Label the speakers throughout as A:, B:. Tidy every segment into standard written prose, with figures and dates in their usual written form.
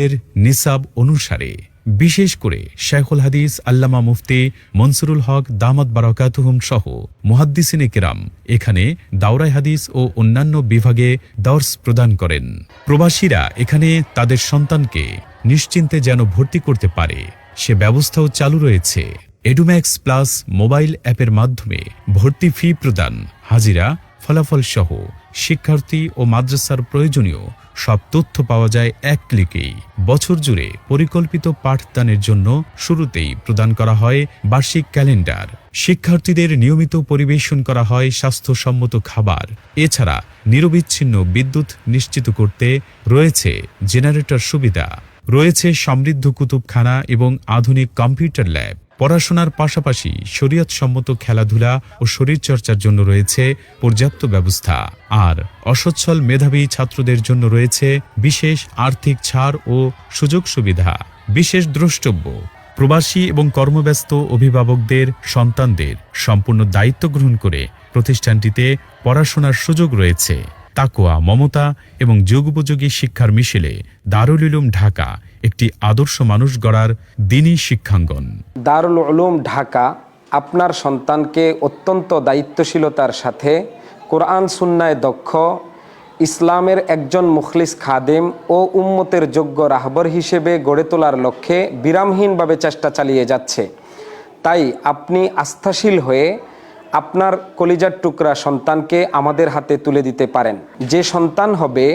A: এর নিসাব অনুসারে, বিশেষ করে শাইখুল হাদিস আল্লামা মুফতি মনসুরুল হক দামাত বারাকাতুহুম সহ মুহাদ্দিসিনে কেরাম এখানে দাওরায়ে হাদিস ও অন্যান্য বিভাগে দর্স প্রদান করেন। প্রবাসীরা এখানে তাদের সন্তানকে নিশ্চিন্তে যেন ভর্তি করতে পারে সে ব্যবস্থাও চালু রয়েছে। এডুম্যাক্স প্লাস মোবাইল অ্যাপের মাধ্যমে ভর্তি ফি প্রদান, হাজিরা, ফলাফল সহ শিক্ষার্থী ও মাদ্রাসার প্রয়োজনীয় সব তথ্য পাওয়া যায় এক ক্লিকেই। বছর জুড়ে পরিকল্পিত পাঠদানের জন্য শুরুতেই প্রদান করা হয় বার্ষিক ক্যালেন্ডার। শিক্ষার্থীদের নিয়মিত পরিবেশন করা হয় স্বাস্থ্যসম্মত খাবার। এছাড়া নিরবিচ্ছিন্ন বিদ্যুৎ নিশ্চিত করতে রয়েছে জেনারেটর সুবিধা, রয়েছে সমৃদ্ধ কুতুবখানা এবং আধুনিক কম্পিউটার ল্যাব। পড়াশোনার পাশাপাশি শরীয়তসম্মত খেলাধুলা ও শরীরচর্চার জন্য রয়েছে পর্যাপ্ত ব্যবস্থা। আর অসচ্ছল মেধাবী ছাত্রদের জন্য রয়েছে বিশেষ আর্থিক ছাড় ও সুযোগ সুবিধা। বিশেষ দ্রষ্টব্য, প্রবাসী এবং কর্মব্যস্ত অভিভাবকদের সন্তানদের সম্পূর্ণ দায়িত্ব গ্রহণ করে প্রতিষ্ঠানটিতে পড়াশোনার সুযোগ রয়েছে। তাকওয়া, মমতা এবং যুগোপযোগী শিক্ষার মিশেলে দারুল উলুম ঢাকা একটি আদর্শ মানুষ গড়ার দ্বীনি শিক্ষাঙ্গন।
B: দারুল উলুম ঢাকা আপনার সন্তানকে অত্যন্ত দায়িত্বশীলতার সাথে কোরআন সুন্নায় দক্ষ, ইসলামের একজন মুখলিস খাদেম ও উম্মতের যোগ্য রাহবর হিসেবে গড়ে তোলার লক্ষ্যে বিরামহীনভাবে চেষ্টা চালিয়ে যাচ্ছে। তাই আপনি আস্থাশীল হয়ে আপনার কলিজার টুকরা সন্তানকে আমাদের হাতে তুলে দিতে পারেন। যে সন্তান হবে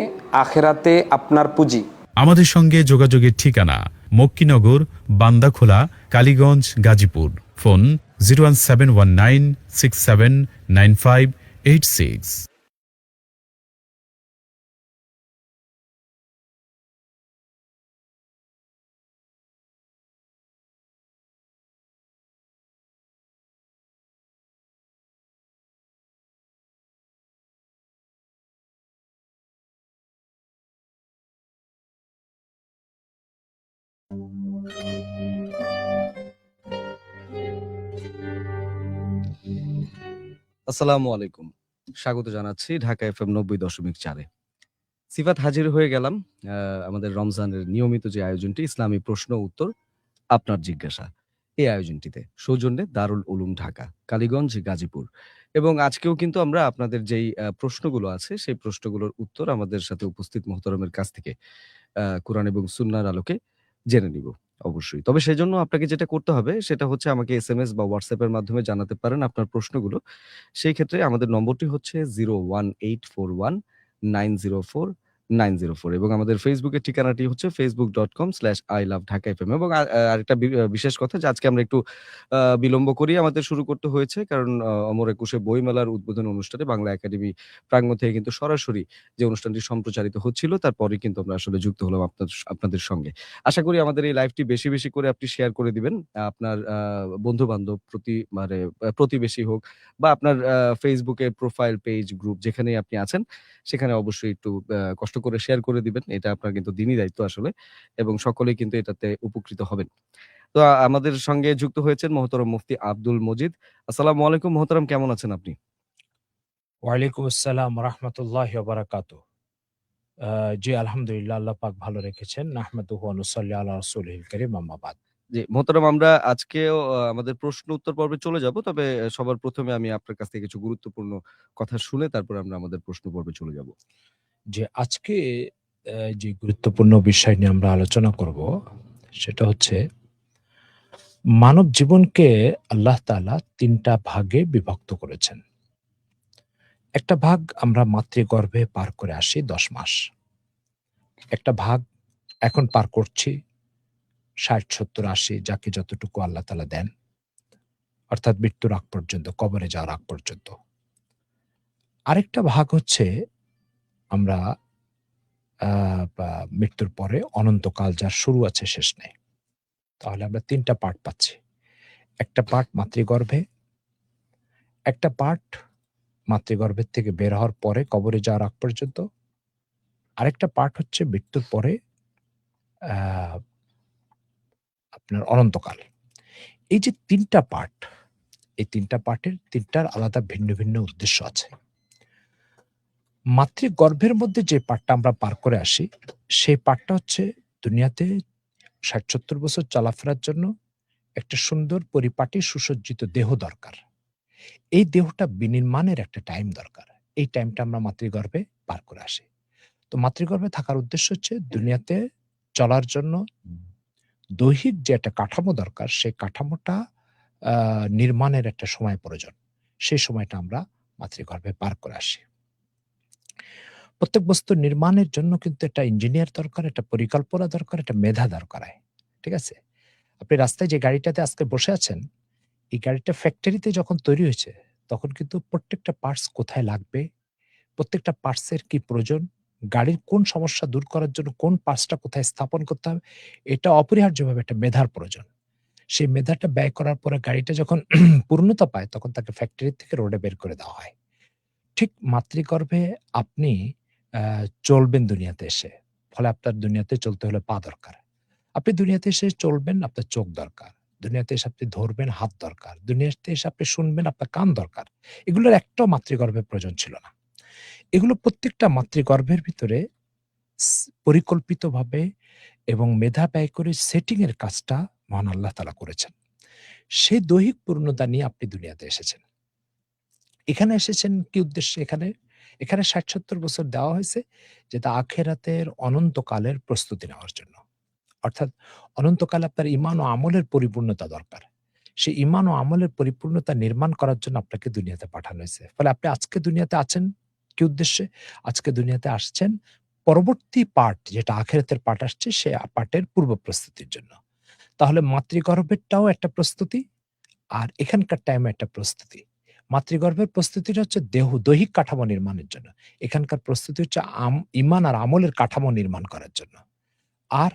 B: আখেরাতে আপনার পুঁজি।
A: আমাদের সঙ্গে যোগাযোগের ঠিকানা মক্কিনগর, বান্দাখোলা, কালীগঞ্জ, গাজীপুর। ফোন 01719679586।
C: আসসালামু আলাইকুম। স্বাগত জানাচ্ছি ঢাকা এফএম 90.4-এ। সিফাত হাজির হয়ে গেলাম আমাদের রমজানের নিয়মিত যে আয়োজনটি ইসলামী প্রশ্ন উত্তর আপনার জিজ্ঞাসা, এই আয়োজনটিতে সৌজন্যে দারুল উলুম ঢাকা, কালীগঞ্জ, গাজীপুর। এবং আজকেও কিন্তু আমরা আপনাদের যেই প্রশ্নগুলো আছে সেই প্রশ্নগুলোর উত্তর আমাদের সাথে উপস্থিত মোহতারামের কাছ থেকে কুরআন এবং সুন্নাহর আলোকে জেনে নিব অবশ্যই। তবে সেজন্য আপনাকে যেটা করতে হবে সেটা হচ্ছে আমাকে এসএমএস বা WhatsApp এর মাধ্যমে জানাতে পারেন আপনার প্রশ্নগুলো। সেই ক্ষেত্রে আমাদের নম্বরটি হচ্ছে 01841904904 এবং আমাদের Facebook এর ঠিকানাটি হচ্ছে facebook.com/iloveDhakaFM এবং আরেকটা বিশেষ কথা যে আজকে আমরা একটু বিলম্ব করেই আমাদের শুরু করতে হয়েছে। কারণ অমর একুশে বইমেলার উদ্বোধন অনুষ্ঠানে বাংলা একাডেমি প্রাঙ্গণ থেকে কিন্তু সরাসরি যে অনুষ্ঠানটি সম্প্রচারিত হচ্ছিল তারপরেই কিন্তু আমরা আসলে যুক্ত হলাম আপনাদের সঙ্গে। আশা করি আমাদের এই লাইভটি বেশি, বেশি করে আপনি শেয়ার করে দিবেন। আপনার বন্ধু-বান্ধব মানে প্রতিবেশী হোক বা আপনার Facebook এর প্রোফাইল পেজ, গ্রুপ যেখানেই আপনি আছেন সেখানে অবশ্যই একটু কষ্ট করে শেয়ার করে দিবেন। এটা আপনার কিন্তু দিনই দায়িত্ব আসলে এবং সকলেই কিন্তু এটাতে উপকৃত হবেন। তো আমাদের সঙ্গে যুক্ত হয়েছেন মোহতারাম মুফতি আব্দুল মজিদ। আসসালামু আলাইকুম মোহতারাম, কেমন আছেন আপনি?
D: ওয়ালাইকুম আসসালাম রাহমাতুল্লাহি ওয়া বারাকাতুহু। জি আলহামদুলিল্লাহ, আল্লাহ পাক ভালো রেখেছেন। নাহমাদুহু ওয়া নুসাল্লি আলা রাসূলিহিল কারীম, আম্মা বাদ।
C: জি, মোহতারাম আমরা আজকেও আমাদের প্রশ্ন উত্তর পর্বে চলে যাব। তবে সবার ১ম এ আমি আপনার কাছ থেকে কিছু গুরুত্বপূর্ণ কথা শুনে তারপরে আমরা আমাদের প্রশ্ন পর্বে চলে যাব।
D: যে আজকে যে গুরুত্বপূর্ণ বিষয় নিয়ে আমরা আলোচনা করব সেটা হচ্ছে মানব জীবনকে আল্লাহ তাআলা ৩ টা ভাগে বিভক্ত করেছেন। একটা ভাগ আমরা মাতৃগর্ভে পার করে আসি ১০ মাস। একটা ভাগ এখন পার করছি ৬০, ৭০, ৮০ যাকে যতটুকু আল্লাহ তাআলা দেন। অর্থাৎ মৃত্যুর আগ পর্যন্ত, কবরে যাওয়ার আগ পর্যন্ত। আরেকটা ভাগ হচ্ছে আমরা বা মৃত্যুর পরে অনন্তকাল যার শুরু আছে শেষ নেই। তাহলে আমরা ৩ টা পার্ট পাচ্ছি। একটা পার্ট মাতৃগর্ভে, একটা পার্ট মাতৃগর্ভের থেকে বের হওয়ার পরে কবরে যাওয়ার আগ পর্যন্ত, আরেকটা পার্ট হচ্ছে মৃত্যুর পরে আ আপনার অনন্তকাল। এই যে ৩ টা পার্ট, এই ৩ টা পার্টের ৩ টার আলাদা ভিন্ন, ভিন্ন উদ্দেশ্য আছে। মাতৃগর্ভের মধ্যে যে পার্টটা আমরা পার করে আসি, সেই পার্টটা হচ্ছে দুনিয়াতে ৬০-৭০ বছর চলাফেরার জন্য একটা সুন্দর পরিপাটি সুসজ্জিত দেহ দরকার। এই দেহটা বিনির্মাণের একটা টাইম দরকার। এই টাইমটা আমরা মাতৃগর্ভে পার করে আসি। তো মাতৃগর্ভে থাকার উদ্দেশ্য হচ্ছে দুনিয়াতে চলার জন্য দৈহিক যে একটা কাঠামো দরকার, সেই কাঠামোটা আ নির্মাণের একটা সময় প্রয়োজন। সেই সময়টা আমরা মাতৃগর্ভে পার করে আসি। প্রত্যেক বস্তু নির্মাণের জন্য কিন্তু একটা ইঞ্জিনিয়ার দরকার, একটা পরিকল্পনা দরকার, একটা মেধা দরকার হয়। ঠিক আছে? আপনি রাস্তায় যে গাড়িটাতে আজকে বসে আছেন, এই গাড়িটা ফ্যাক্টরিতে যখন তৈরি হয়েছে, তখন কিন্তু প্রত্যেকটা পার্টস কোথায় লাগবে, প্রত্যেকটা পার্টসের কি প্রয়োজন, গাড়ির কোন সমস্যা দূর করার জন্য কোন পার্টসটা কোথায় স্থাপন করতে হবে, এটা অপরিহার্যভাবে একটা মেধার প্রয়োজন। সেই মেধাটা ব্যয় করার পরে গাড়িটা যখন পূর্ণতা পায়, তখন তাকে ফ্যাক্টরি থেকে রোডে বের করে দেওয়া হয়। ঠিক মাতৃগর্ভে আপনি আ চলবেন দুনিয়াতে এসে। ফলে আপনার দুনিয়াতে চলতে হলে পা দরকার। আপনি দুনিয়াতে এসে চলবেন, আপনার চোখ দরকার। দুনিয়াতে এসে আপনি ধরবেন, হাত দরকার। দুনিয়াতে এসে আপনি শুনবেন, আপনার কান দরকার। এগুলোর একটাও মাতৃগর্ভে প্রয়োজন ছিল না। এগুলো প্রত্যেকটা মাতৃগর্ভের ভিতরে পরিকল্পিতভাবে এবং মেধা ব্যয় করে সেটিং এর কাজটা মহান আল্লাহ তাআলা করেছেন। সেই দৈহিক পূর্ণতা নিয়ে আপনি দুনিয়াতে এসেছেন। এখানে এসেছেন কি উদ্দেশ্যে এখানে ৬০-৭০ বছর দেওয়া হয়েছে যেটা আখিরাতের অনন্তকালের প্রস্তুতি নেওয়ার জন্য। অর্থাৎ অনন্তকালে আপনার ঈমান ও আমলের পরিপূর্ণতা দরকার। সেই ঈমান ও আমলের পরিপূর্ণতা নির্মাণ করার জন্য আপনাকে দুনিয়াতে পাঠানো হয়েছে। ফলে আপনি আজকে দুনিয়াতে আছেন কি উদ্দেশ্যে? আজকে দুনিয়াতে আসছেন পরবর্তী পার্ট যেটা আখিরাতের পার্ট আসছে সে পার্টের পূর্ব প্রস্তুতির জন্য। তাহলে মাতৃগর্ভেরটাও একটা প্রস্তুতি আর এখানকার টাইমে একটা প্রস্তুতি। মাতৃগর্ভের প্রস্তুতিটা হচ্ছে দৈহিক কাঠামো নির্মাণের জন্য। এখানকার প্রস্তুতি হচ্ছে ঈমান আর আমলের কাঠামো নির্মাণ করার জন্য। আর,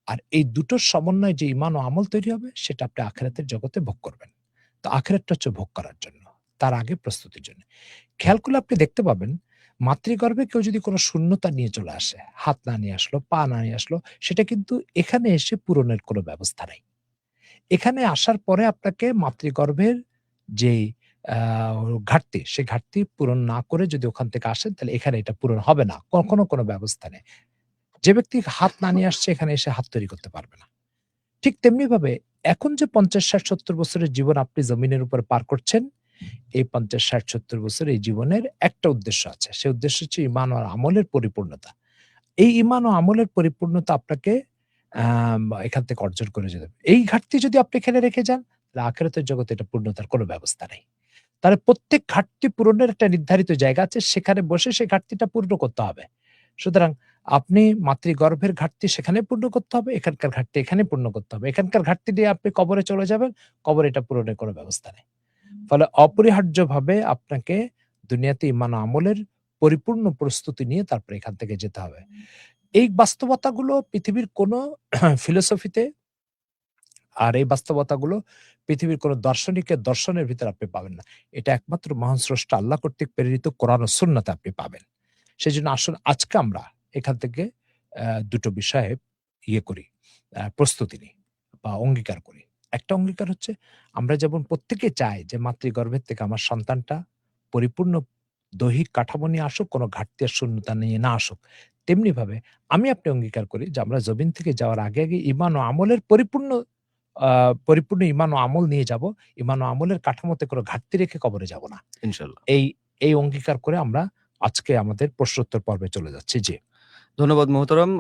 D: আর এই দুটোর সমন্বয়ে যে ঈমান ও আমল তৈরি হবে সেটা আপনি আখিরাতের জগতে ভোগ করবেন। তো আখিরাতটা হচ্ছে ভোগ করার জন্য। তার আগে প্রস্তুতির জন্য। খেয়াল করলে আপনি দেখতে পাবেন মাতৃগর্ভে কেউ যদি কোনো শূন্যতা নিয়ে চলে আসে, হাত না নিয়ে আসলো, পা না নিয়ে আসলো, সেটা কিন্তু এখানে এসে পূরণের কোনো ব্যবস্থা নাই। এখানে আসার পরে আপনাকে মাতৃগর্ভের যেই আ ঘাটতি, সেই ঘাটতি পূরণ না করে যদি ওখান থেকে আসেন তাহলে এখানে এটা পূরণ হবে না। কখনো কোনো ব্যবস্থা নেই। যে ব্যক্তি হাত না নিয়ে আসছে এখানে এসে হাত তৈরি করতে পারবে না। ঠিক তেমনিভাবে এখন যে ৫০, ৬০, ৭০ বছরের জীবন আপনি জমিনের উপর পার করছেন, এই ৫০, ৬০, ৭০ বছর এই জীবনের একটা উদ্দেশ্য আছে। সে উদ্দেশ্য হচ্ছে ঈমান ও আমলের পরিপূর্ণতা। এই ঈমান ও আমলের পরিপূর্ণতা আপনাকে এখান থেকে অর্জন করে যেতে হবে। এই ঘাটতি যদি আপনি এখানে রেখে যান, তাহলে আখিরাতের জগতে এটা পূর্ণতার কোনো ব্যবস্থা নেই। তাহলে প্রত্যেক ঘাটতি পূরণের একটা নির্ধারিত জায়গা আছে, সেখানে বসে সেই ঘাটতিটা পূর্ণ করতে হবে। সুতরাং আপনি মাতৃগর্ভের ঘাটতি সেখানে পূর্ণ করতে হবে, এখানকার ঘাটতি এখানে পূর্ণ করতে হবে। এখানকার ঘাটতি দিয়ে আপনি কবরে চলে যাবেন, কবরে এটা পূরণের কোনো ব্যবস্থা নেই। ফলে অপরিহার্যভাবে আপনাকে দুনিয়াতে ঈমান ও আমলের পরিপূর্ণ প্রস্তুতি নিয়ে তারপরে এখান থেকে যেতে হবে। এই বাস্তবতাগুলো পৃথিবীর কোনো ফিলোসফিতে আর এই বাস্তবতাগুলো পৃথিবীর কোনো দার্শনিকের দর্শনের ভিতরে আপনি পাবেন না। এটা একমাত্র মহান স্রষ্টা আল্লাহ কর্তৃক প্রেরিত কোরআন ও সুন্নাতে আপনি পাবেন। সেজন্য আসুন আজকে আমরা এখান থেকে দুটো বিষয়ে করি, প্রস্তুতি নিই বা অঙ্গীকার করি। একটা অঙ্গীকার হচ্ছে আমরা যেমন প্রত্যেকে চাই যে মাতৃগর্ভের থেকে আমার সন্তানটা পরিপূর্ণ দৈহিক কাঠামো নিয়ে আসুক, কোনো ঘাটতি আর শূন্যতা নিয়ে না আসুক। তেমনিভাবে আমি আপনি অঙ্গীকার করি যে আমরা জমিন থেকে যাওয়ার আগে ঈমান ও আমলের আ পরিপূর্ণ ঈমান ও আমল নিয়ে যাব। ঈমান ও আমলের কাঠামোতে কোনো ঘাটতি রেখে কবরে যাব না।
C: ইনশাআল্লাহ।
D: এই এই অঙ্গীকার করে আমরা আজকে আমাদের প্রশ্নোত্তর পর্বে চলে যাচ্ছি। জি।
C: ধন্যবাদ মোহতারাম।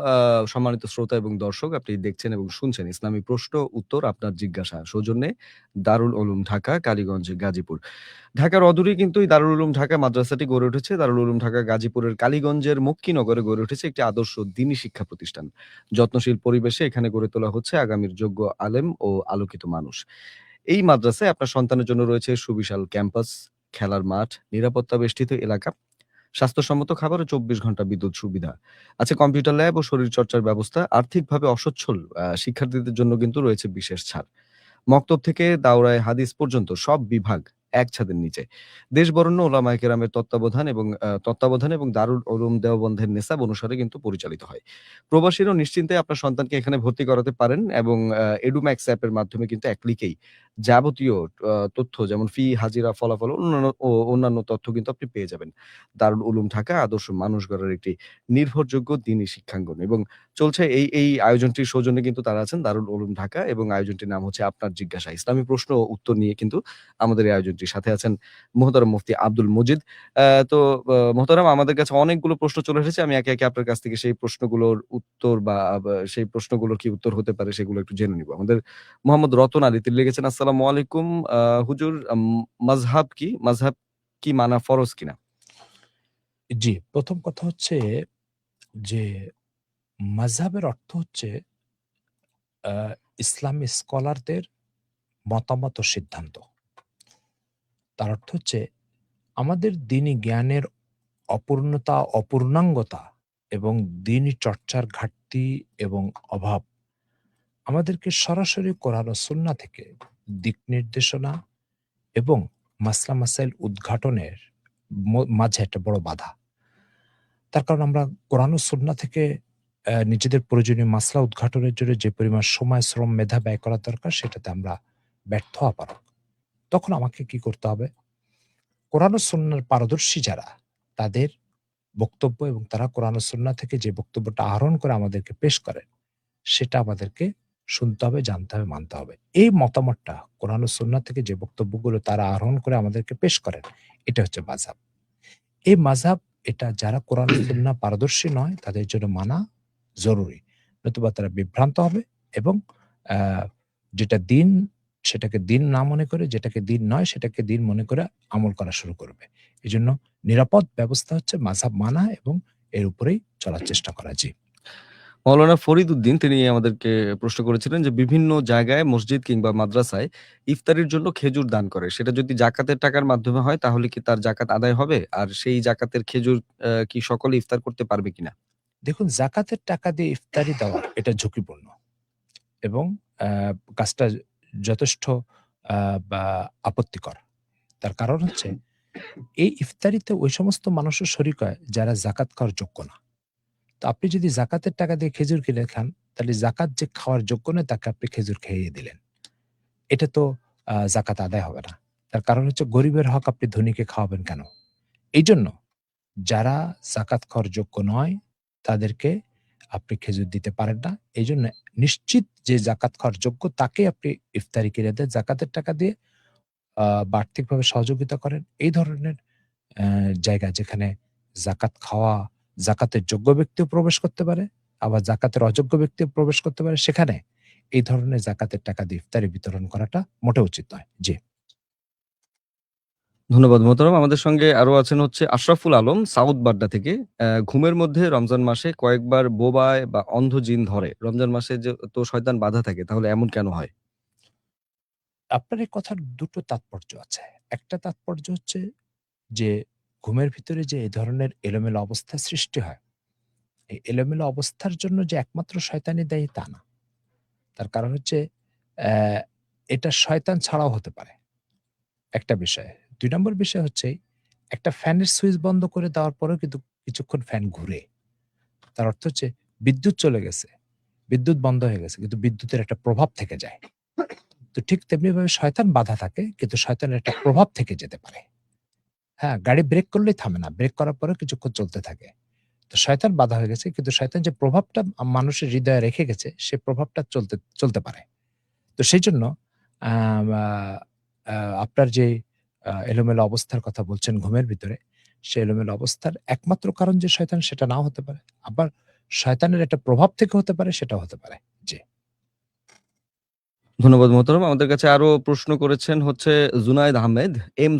C: সম্মানিত শ্রোতা এবং দর্শক, আপনি দেখছেন এবং শুনছেন ইসলামী প্রশ্ন উত্তর আপনার জিজ্ঞাসা সৌজন্যে দারুল উলুম ঢাকা, কালীগঞ্জ, গাজীপুর। ঢাকার অদূরেই কিন্তু এই দারুল উলুম ঢাকা মাদ্রাসাটি গড়ে উঠেছে। দারুল উলুম ঢাকা গাজীপুরের কালীগঞ্জের মক্কিনগরে গড়ে উঠেছে একটি আদর্শ দ্বীনি শিক্ষা প্রতিষ্ঠান। যত্নশীল পরিবেশে এখানে গড়ে তোলা হচ্ছে আগামীর যোগ্য আলেম ও আলোকিত মানুষ। এই মাদ্রাসায় আপনার সন্তানের জন্য রয়েছে সুবিশাল ক্যাম্পাস, খেলার মাঠ, নিরাপত্তা বেষ্টিত এলাকা, স্বাস্থ্যসম্মত খাবার ও ২৪ ঘন্টা বিদ্যুৎ সুবিধা। আছে কম্পিউটার ল্যাব ও শরীরচর্চার ব্যবস্থা। আর্থিকভাবে অসচ্ছল শিক্ষার্থীদের জন্য কিন্তু রয়েছে বিশেষ ছাড়। মক্তব থেকে দাওরায়ে হাদিস পর্যন্ত সব বিভাগ এক ছাদের নিচে। দেশ বরেণ্য ওলামায়ে কেরামের তত্ত্বাবধানে এবং দারুল উলুম দেওবন্দের নেসাব অনুসারে কিন্তু পরিচালিত হয়। প্রবাসীরাও নিশ্চিন্তে আপনার সন্তানকে এখানে ভর্তি করাতে পারেন এবং এডুম্যাক্স অ্যাপের মাধ্যমে কিন্তু এক ক্লিকেই যাবতীয় তথ্য যেমন ফি, হাজিরা, ফলাফল অন্যান্য তথ্য কিন্তু আপনি পেয়ে যাবেন। দারুল উলুম ঢাকা আদর্শ মানুষ গড়ার একটি নির্ভরযোগ্য দ্বীনি শিক্ষাঙ্গন এবং চলছে এই আয়োজনটির সৌজন্যে কিন্তু তারা আছেন দারুল উলুম ঢাকা এবং আয়োজনটির নাম হচ্ছে আপনার জিজ্ঞাসা। ইসলামী প্রশ্ন ও উত্তর নিয়ে কিন্তু আমাদের এই আয়োজনটির সাথে আছেন মোহতারাম মুফতি আব্দুল মজিদ। মোহতারাম, আমাদের কাছে অনেকগুলো প্রশ্ন চলে এসেছে। আমি একে, একে আপনার কাছ থেকে সেই প্রশ্নগুলোর উত্তর বা সেই প্রশ্নগুলোর কি উত্তর হতে পারে সেগুলো একটু জেনে নিব। আমাদের মোহাম্মদ রতন আলী তিনি লিখেছেন, আসসালামু আলাইকুম হুজুর, মাযহাব কি মানা ফরজ কিনা?
D: জি, প্রথম কথা হচ্ছে যে মাযহাবের অর্থ হচ্ছে আ ইসলামী স্কলারদের মতামত ও সিদ্ধান্ত। তার অর্থ হচ্ছে আমাদের দ্বীনি জ্ঞানের অপূর্ণতা, অপূর্ণাঙ্গতা এবং দ্বীনি চর্চার ঘাটতি এবং অভাব আমাদেরকে সরাসরি কোরআন ও সুন্নাহ থেকে দিক নির্দেশনা এবং মাসলা মাসাইল উদ্ঘাটনের মাঝে একটা বড় বাধা। তার কারণ আমরা কোরআন ও সুন্নাহ থেকে নিজেদের প্রয়োজনীয় মাসলা উদ্ঘাটনের জন্য যে পরিমাণ সময়, শ্রম, মেধা ব্যয় করা দরকার সেটাতে আমরা ব্যর্থ অপারগ। তখন আমাকে কি করতে হবে? কোরআন ও সুন্নাহর পারদর্শী যারা, তাদের বক্তব্য এবং তারা কোরআন ও সুন্নাহ থেকে যে বক্তব্যটা আহরণ করে আমাদেরকে পেশ করেন, সেটা আমাদেরকে শুনতে হবে, জানতে হবে, মানতে হবে। এই মতামতটা কোরআন ও সুন্নাহ থেকে যে বক্তব্যগুলো তারা আহরণ করে আমাদেরকে পেশ করেন, এটা হচ্ছে মাযহাব। এই মাযহাব, এটা যারা কোরআন ও সুন্নাহ পারদর্শী নয় তাদের জন্য মানা জরুরি। নতুবা তারা বিভ্রান্ত হবে এবং আ যেটা দিন সেটাকে দিন না মনে করে, যেটাকে দিন নয় সেটাকে দিন মনে করে আমল করা শুরু করবে। এজন্য নিরাপদ ব্যবস্থা হচ্ছে মাযহাব মানা এবং এর উপরেই চলার চেষ্টা করা। জি।
C: মাওলানা ফরিদ উদ্দিন তিনি আমাদেরকে প্রশ্ন করেছিলেন যে বিভিন্ন জায়গায় মসজিদ কিংবা মাদ্রাসায় ইফতারির জন্য খেজুর দান করে। সেটা যদি জাকাতের টাকার মাধ্যমে হয় তাহলে কি তার জাকাত আদায় হবে? আর সেই জাকাতের খেজুর কি সকলে ইফতার করতে পারবে কিনা?
D: দেখুন, যাকাতের টাকা দিয়ে ইফতারি দেওয়া এটা ঝুঁকিপূর্ণ এবং আ কাজটা যথেষ্ট আ বা আপত্তিকর। তার কারণ হচ্ছে এই ইফতারিতে ওই সমস্ত মানুষও শরিক হয় যারা যাকাত খাওয়ার যোগ্য না। তো আপনি যদি যাকাতের টাকা দিয়ে খেজুর কিনে খান, তাহলে যাকাত যে খাওয়ার যোগ্য নয় তাকে আপনি খেজুর খাইয়ে দিলেন। এটা তো যাকাত আদায় হবে না। তার কারণ হচ্ছে গরিবের হক আপনি ধনীকে খাওয়াবেন কেন? এইজন্য যারা যাকাত খাওয়ার যোগ্য নয় তাদেরকে আপনি খেজুর দিতে পারেন না। এইজন্য নিশ্চিত যে যাকাত খাওয়ার যোগ্য তাকেই আপনি ইফতারি কিনে দেন যাকাতের টাকা দিয়ে বা আর্থিকভাবে সহযোগিতা করেন। এই ধরনের অ্যা জায়গা যেখানে যাকাত খাওয়া, যাকাতের যোগ্য ব্যক্তিও প্রবেশ করতে পারে, আবার যাকাতের অযোগ্য ব্যক্তিও প্রবেশ করতে পারে, সেখানে এই ধরনের যাকাতের টাকা দিয়ে ইফতারি বিতরণ করাটা মোটেও উচিত নয়। জি।
C: ধন্যবাদ মোহতারাম। আমাদের সঙ্গে আরো আছেন হচ্ছে আশরাফুল আলম সাউথ বাড্ডা থেকে। ঘুমের মধ্যে রমজান মাসে কয়েকবার বোবায় বা অন্ধ জিন ধরে। রমজান মাসে যে তো শয়তান বাধা থাকে, তাহলে এমন কেন হয়?
D: আপনার এই কথার দুটো তাৎপর্য আছে। একটা তাৎপর্য হচ্ছে যে ঘুমের ভিতরে যে এই ধরনের এলোমেলো অবস্থার সৃষ্টি হয়, এই এলোমেলো অবস্থার জন্য যে একমাত্র শয়তানই দায়ী তা না। তার কারণ হচ্ছে অ্যা এটা শয়তান ছাড়াও হতে পারে, একটা বিষয়। ২ নম্বর বিষয় হচ্ছে একটা ফ্যানের সুইচ বন্ধ করে দেওয়ার পরেও কিন্তু কিছুক্ষণ ফ্যান ঘুরে। তার অর্থ হচ্ছে বিদ্যুৎ চলে গেছে, বিদ্যুৎ বন্ধ হয়ে গেছে কিন্তু বিদ্যুতের একটা প্রভাব থেকে যায়। তো ঠিক তেমনিভাবে শয়তান বাধা থাকে কিন্তু শয়তানের একটা প্রভাব থেকে যেতে পারে। হ্যাঁ, গাড়ি ব্রেক করলেই থামে না। ব্রেক করার পরেও কিছুক্ষণ চলতে থাকে। তো শয়তান বাধা হয়ে গেছে কিন্তু শয়তান যে প্রভাবটা মানুষের হৃদয়ে রেখে গেছে সে প্রভাবটা চলতে পারে। তো সেইজন্য আম আ আ আপনার যে এলোমেলো অবস্থার কথা বলছেন ঘুমের ভিতরে, সে এলোমেলো অবস্থার একমাত্র কারণ যে শয়তান সেটা নাও হতে পারে। আবার শয়তানের একটা প্রভাব থেকে হতে পারে, সেটাও হতে পারে। জি।
C: ধন্যবাদ মোহতারাম। আমাদের কাছে আরো প্রশ্ন করেছেন হচ্ছে জুনায়েদ আহমেদ,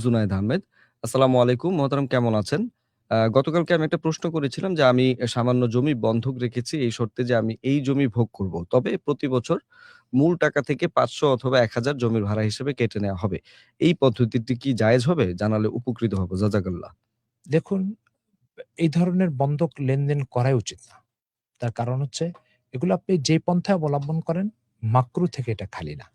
C: জুনায়েদ আহমেদ। আসসালামু আলাইকুম মোহতারাম, কেমন আছেন? গতকালকে আমি একটা প্রশ্ন করেছিলাম যে আমি সামান্য জমি বন্ধক রেখেছি এই শর্তে যে আমি এই জমি ভোগ করব। তবে প্রতি বছর মূল টাকা থেকে ৫০০ অথবা ১,০০০ জমির ভাড়া হিসেবে কেটে নেওয়া হবে। এই পদ্ধতিটি কি জায়েজ হবে? জানালে উপকৃত হব। জাযাকাল্লাহ।
D: দেখুন, এই ধরনের বন্ধক লেনদেন করাই উচিত না। তার কারণ হচ্ছে এগুলো আপনি যে পন্থায় অবলম্বন করেন মাকরু থেকে এটা খালি না।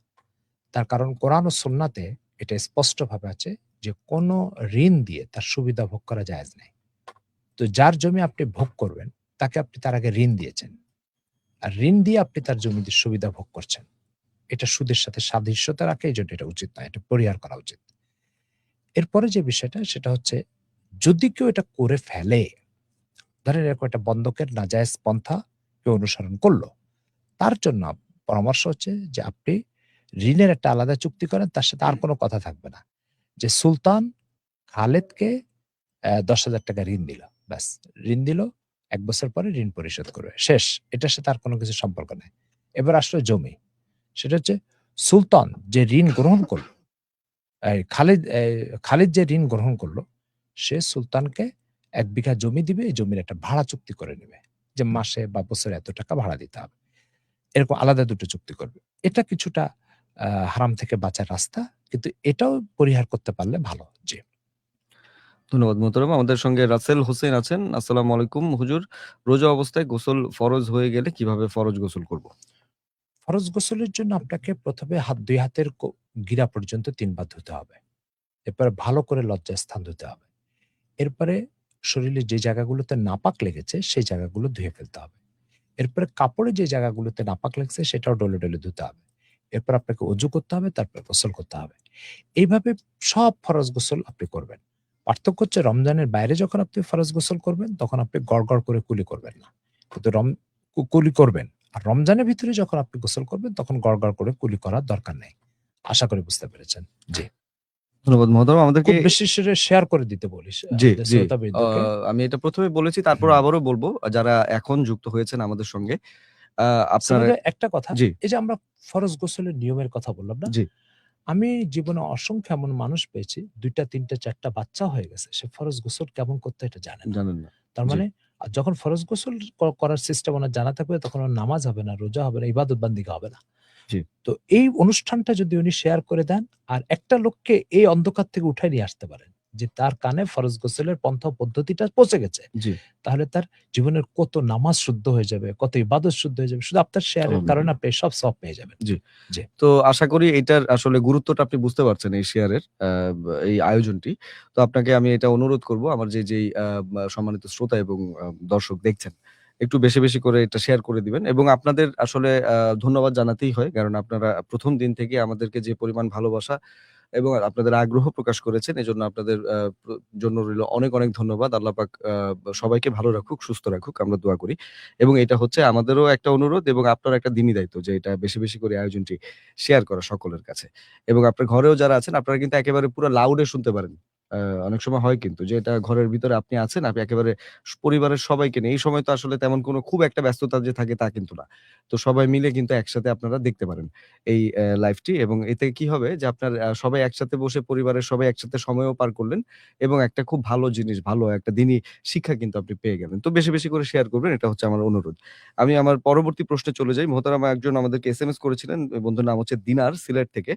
D: তার কারণ কোরআন ও সুন্নাতে এটা স্পষ্টভাবে আছে যে কোনো ঋণ দিয়ে তার সুবিধা ভোগ করা জায়েজ নেই। তো যার জমি আপনি ভোগ করবেন তাকে আপনি তার আগে ঋণ দিয়েছেন, আর ঋণ দিয়ে আপনি তার জমির সুবিধা ভোগ করছেন। এটা সুদের সাথে সাদৃশ্যতা রাখে, এই জন্য এটা উচিত নয়, এটা পরিহার করা উচিত। এরপরে যে বিষয়টা সেটা হচ্ছে, যদি কেউ এটা করে ফেলে, ধরেন এরকম একটা বন্ধকের নাজায়েজ পন্থা কেউ অনুসরণ করলো, তার জন্য পরামর্শ হচ্ছে যে আপনি ঋণের একটা আলাদা চুক্তি করেন, তার সাথে আর কোনো কথা থাকবে না। যে সুলতান খালেদকে ১০,০০০ টাকা ঋণ দিল, ব্যাস ঋণ দিল, ১ বছর পরে ঋণ পরিশোধ করবে, শেষ। এটার সাথে আর কোনো কিছু সম্পর্ক নেই। এবার আসলো জমি, সেটা হচ্ছে সুলতান যে ঋণ গ্রহণ করলো, খালিদ যে ঋণ গ্রহণ করলো, সে সুলতানকে ১ বিঘা জমি দিবে, এই জমির একটা ভাড়া চুক্তি করে নেবে যে মাসে বা বছরে এত টাকা ভাড়া দিতে হবে। এরকম আলাদা দুটো চুক্তি করবে। এটা কিছুটা হারাম থেকে বাঁচার রাস্তা, কিন্তু এটাও পরিহার করতে পারলে ভালো। জি।
C: ধন্যবাদ মোহতারাম। আমাদের সঙ্গে রাসেল হোসেন আছেন। আসসালামু আলাইকুম হুজুর। রোজা অবস্থায় গোসল ফরজ হয়ে গেলে কিভাবে ফরজ গোসল করব?
D: ফরজ গোসলের জন্য আপনাকে ১ম এ ২ হাতের গিরা পর্যন্ত ৩ বার ধুতে হবে। এরপরে ভালো করে লজ্জাস্থান ধুতে হবে। এরপরে শরীরের যে জায়গাগুলোতে নাপাক লেগেছে সেই জায়গাগুলো ধুয়ে ফেলতে হবে। এরপরে কাপড়ে যে জায়গাগুলোতে নাপাক লেগেছে সেটাও ডলে, ডলে ধুতে হবে। এরপর আপনাকে অজু করতে হবে, তারপরে গোসল করতে হবে। এইভাবে সব ফরজ গোসল আপনি করবেন। পার্থক্য হচ্ছে, রমজানের বাইরে যখন আপনি ফরজ গোসল করবেন তখন আপনি গড় করে কুলি করবেন না। কিন্তু কুলি করবেন। আর রমজানের ভিতরে যখন আপনি গোসল করবেন তখন গড় করে কুলি করার দরকার নেই। আশা করি বুঝতে পেরেছেন। জি।
C: ধন্যবাদ মোহতারাম। আমাদেরকে
D: খুব বেশি করে শেয়ার করে দিতে বলিস
C: জি,
D: আমাদের
C: জি।
D: শ্রোতাবৃন্দকে।
C: আমি এটা ১ম এ বলেছি, তারপরও
D: হুম।
C: আবারও বলব, যারা এখন যুক্ত হয়েছেন আমাদের সঙ্গে, আ আপনারা
D: সেভাবে একটা কথা,
C: জি,
D: এই যে আমরা ফরজ গোসলের নিয়মের কথা বললাম না?
C: জি,
D: আমি জীবনে অসংখ্য এমন মানুষ পেয়েছি ২ টা ৩ টা ৪ টা বাচ্চা হয়ে গেছে। সে ফরজ গোসল কেমন করতে এটা জানে না।
C: জানেন না।
D: তার
C: জি,
D: মানে যখন ফরজ গোসল করার সিস্টেম ওনার জানা থাকবে তখন ওর নামাজ হবে না, রোজা হবে না, ইবাদত বান্দিগি হবে না।
C: জি।
D: তো এই অনুষ্ঠানটা যদি উনি শেয়ার করে দেন আর একটা লোককে এই অন্ধকার থেকে উঠায় নিয়ে আসতে পারেন যে তার কানে ফরজ গোসলের পন্থা পদ্ধতিটা পৌঁছে গেছে,
C: জি,
D: তাহলে তার জীবনের কত নামাজ শুদ্ধ হয়ে যাবে, কত ইবাদত শুদ্ধ হয়ে যাবে। শুধু আপনার শেয়ারের কারণে
C: আলহামদুলিল্লাহ।
D: আপনি সব সওয়াব পেয়ে যাবেন।
C: জি।
D: জি।
C: তো আশা করি এটার আসলে গুরুত্বটা আপনি বুঝতে পারছেন এই শেয়ারের, এই আয়োজনটি। তো আপনাকে আমি এটা অনুরোধ করব, আমার যেই সম্মানিত শ্রোতা এবং দর্শক দেখছেন, একটু বেশি, বেশি করে এটা শেয়ার করে দিবেন এবং আপনাদের আসলে ধন্যবাদ জানাতেই হয়। কারণ আপনারা ১ম দিন থেকে আমাদেরকে যে পরিমাণ ভালোবাসা এবং আপনাদের আগ্রহ প্রকাশ করেছেন, এজন্য আপনাদের জন্য রইল অনেক, অনেক ধন্যবাদ। আল্লাহ পাক সবাইকে ভালো রাখুক, সুস্থ রাখুক, আমরা দোয়া করি। এবং এটা হচ্ছে আমাদেরও একটা অনুরোধ এবং আপনার একটা দ্বীনি দায়িত্ব যে এটা বেশি, বেশি করে আয়োজনটি শেয়ার করা সকলের কাছে। এবং আপনার ঘরেও যারা আছেন, আপনারা কিন্তু একেবারে পুরা লাউড এ শুনতে পারেন। আ অনেক সময় হয় কিন্তু যে এটা ঘরের ভিতরে আপনি আছেন, আপনি একেবারে পরিবারের সবাইকে নিয়ে, এই সময় তো আসলে তেমন কোনো খুব একটা ব্যস্ততা যে থাকে তা কিন্তু না। তো সবাই মিলে কিন্তু একসাথে আপনারা দেখতে পারেন এই লাইভটি, এবং এতে কি হবে যে আপনার সবাই একসাথে বসে, পরিবারের সবাই একসাথে সময়ও পার করলেন এবং একটা খুব ভালো জিনিস, ভালো একটা দিনই শিক্ষা কিন্তু আপনি পেয়ে গেলেন। তো বেশি, বেশি করে শেয়ার করবেন, এটা হচ্ছে আমার অনুরোধ। আমি আমার পরবর্তী প্রশ্নে চলে যাই। মোহতারামা একজন আমাদেরকে এসএমএস করেছিলেন। ওই বন্ধুর নাম হচ্ছে দিনার, সিলেট থেকে।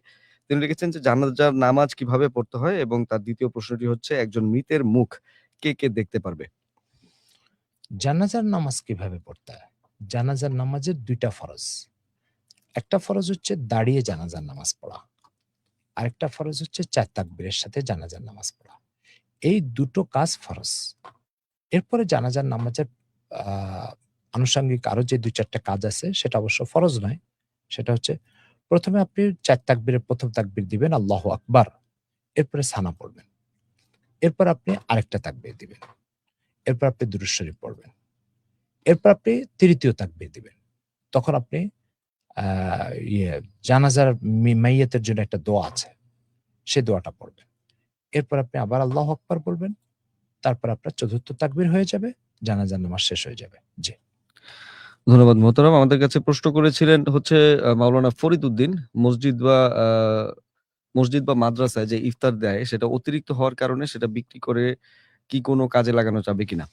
C: তিনি লিখেছেন যে জানাজার নামাজ কিভাবে পড়তে হয়, এবং তার ২য় প্রশ্নটি হচ্ছে একজন মৃতের মুখ কে দেখতে পারবে?
D: জানাজার নামাজ কিভাবে পড়তে হয়? জানাজার নামাজের ২ টা ফরজ। একটা ফরজ হচ্ছে দাঁড়িয়ে জানাজার নামাজ পড়া। আরেকটা ফরজ হচ্ছে ৪ তাকবীরের সাথে জানাজার নামাজ পড়া। এই দুটো কাজ ফরজ। এরপরে জানাজার নামাজের আ আনুষঙ্গিক আরো যে ২-৪ টা কাজ আছে সেটা অবশ্য ফরজ নয়। সেটা হচ্ছে, ১ম এ আপনি ৪ তাকবীরের ১ম তাকবীর দিবেন আল্লাহু আকবার। এরপরে সানা পড়বেন। এরপর আপনি আরেকটা তাকবীর দিবেন। এরপর আপনি দুরূদ শরীফ পড়বেন। এরপর আপনি ৩য় তাকবীর দিবেন। তখন আপনি আ ইয়ে জানাজার মাইয়াতের জন্য একটা দোয়া আছে। সে দোয়াটা পড়বেন। এরপর আপনি আবার আল্লাহু আকবার বলবেন। তারপর আপনার ৪র্থ তাকবীর হয়ে যাবে। জানাজার নামাজ শেষ হয়ে যাবে। জি।
C: ধন্যবাদ মোহতারাম। আমাদের কাছে প্রশ্ন করেছিলেন হচ্ছে মাওলানা ফরিদ উদ্দিন, মসজিদ বা আ মসজিদ বা মাদ্রাসায় যে ইফতার দেয় সেটা অতিরিক্ত হওয়ার কারণে সেটা বিক্রি করে কি কোনো কাজে লাগানো যাবে কিনা?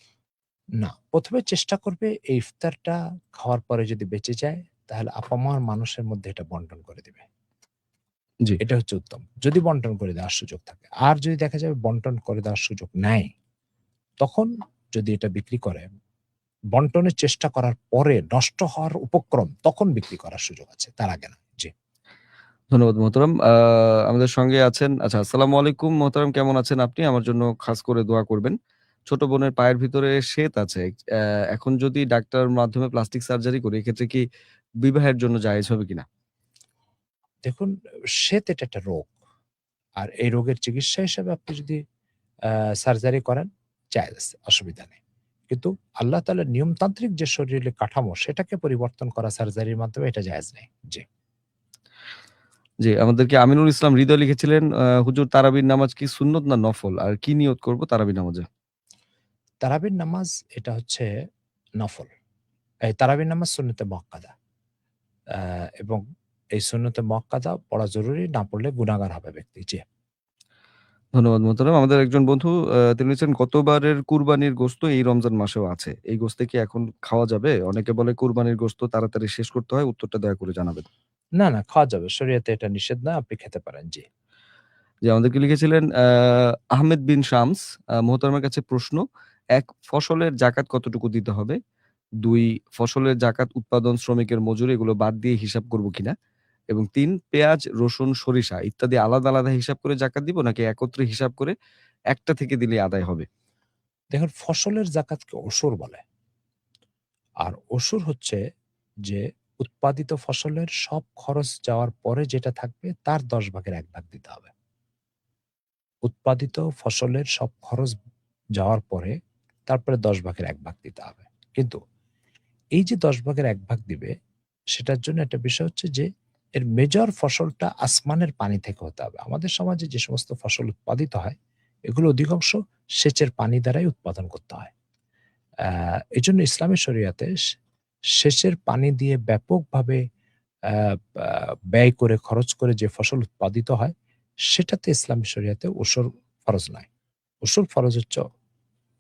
D: না, ১ম এ চেষ্টা করবে এই ইফতারটা খাওয়ার পরে যদি বেঁচে যায় তাহলে আপামর মানুষের মধ্যে এটা বন্টন করে দিবে।
C: জি।
D: এটা হচ্ছে উত্তম। যদি বন্টন করে দেওয়ার সুযোগ থাকে। আর যদি দেখা যাবে বন্টন করে দেওয়ার সুযোগ নাই, তখন যদি এটা বিক্রি করে, বন্টনের চেষ্টা করার পরে নষ্ট হওয়ার উপক্রম, তখন বিক্রি করার সুযোগ আছে। তার আগে না। জি।
C: ধন্যবাদ মোহতারাম। আমাদের সঙ্গে আছেন, আচ্ছা, আসসালামু আলাইকুম মোহতারাম, কেমন আছেন আপনি? আমার জন্য খাস করে দোয়া করবেন। ছোট বোনের পায়ের ভিতরে শ্বেত আছে। এখন যদি ডাক্তার মাধ্যমে প্লাস্টিক সার্জারি করি, এক্ষেত্রে কি বিবাহের জন্য জায়েজ হবে কিনা?
D: দেখুন, শ্বেত এটা একটা রোগ। আর এই রোগের চিকিৎসা হিসেবে আপনি যদি সার্জারি করেন, জায়েজ আছে, অসুবিধা নেই। কিন্তু আল্লাহ তাআলার নিয়মতান্ত্রিক যে শরীরের কাঠামো সেটাকে পরিবর্তন করা সার্জারির মাধ্যমে এটা জায়েজ নেই। জি।
C: জি, আমাদেরকে আমিনুল ইসলাম হৃদয় লিখেছিলেন, হুজুর তারাবির নামাজ কি সুন্নত না নফল? আর কি নিয়ত করব তারাবির নামাজে?
D: তারাবির নামাজ এটা হচ্ছে নফল। এই তারাবির নামাজ সুন্নতে মুআক্কাদা। এবং এই সুন্নতে মুআক্কাদা পড়া জরুরি, না পড়লে গুনাহগার হবে ব্যক্তি। জি।
C: ধন্যবাদ মোহতারাম। আমাদের একজন বন্ধু তিনি লিখছেন, গতবারের কুরবানির গোশত এই রমজান মাসেও আছে। এই গোশত কি এখন খাওয়া যাবে? অনেকে বলে কুরবানির গোশত তাড়াতাড়ি শেষ করতে হয়। উত্তরটা দয়া করে জানাবেন।
D: না, না, খাওয়া যাবে। শরীয়তে এটা নিষেধ না। আপনি খেতে পারেন। জি।
C: জি, আমাদেরকে লিখেছিলেন আহমেদ বিন শামস, মোহতারামের কাছে প্রশ্ন, ১ ফসলের জাকাত কতটুকু দিতে হবে? ২ ফসলের জাকাত উৎপাদন, শ্রমিকের মজুরি এগুলো বাদ দিয়ে হিসাব করব কিনা? এবং ৩ পেঁয়াজ, রসুন, সরিষা ইত্যাদি আলাদা, আলাদা হিসাব করে জাকাত দিব নাকি একত্রে হিসাব করে একটা থেকে দিলেই আদায় হবে?
D: দেখুন, ফসলের যাকাতকে ওশর বলে। আর ওশর হচ্ছে যে উৎপাদিত ফসলের সব খরচ যাওয়ার পরে যেটা থাকবে তার ১০ ভাগের ১ ভাগ দিতে হবে। উৎপাদিত ফসলের সব খরচ যাওয়ার পরে তারপরে ১০ ভাগের ১ ভাগ দিতে হবে। কিন্তু এই যে ১০ ভাগের ১ ভাগ দিবে, সেটার জন্য একটা বিষয় হচ্ছে যে এর মেজর ফসলটা আসমানের পানি থেকে হতে হবে। আমাদের সমাজে যে সমস্ত ফসল উৎপাদিত হয়, এগুলো অধিকাংশ সেচের পানি দ্বারাই উৎপাদন করতে হয়। এজন্য ইসলামী শরিয়াতে সেচের পানি দিয়ে ব্যাপকভাবে আ আ ব্যয় করে, খরচ করে যে ফসল উৎপাদিত হয়, সেটাতে ইসলামী শরিয়াতে ওশর ফরজ নয়। ওশর ফরজ হচ্ছে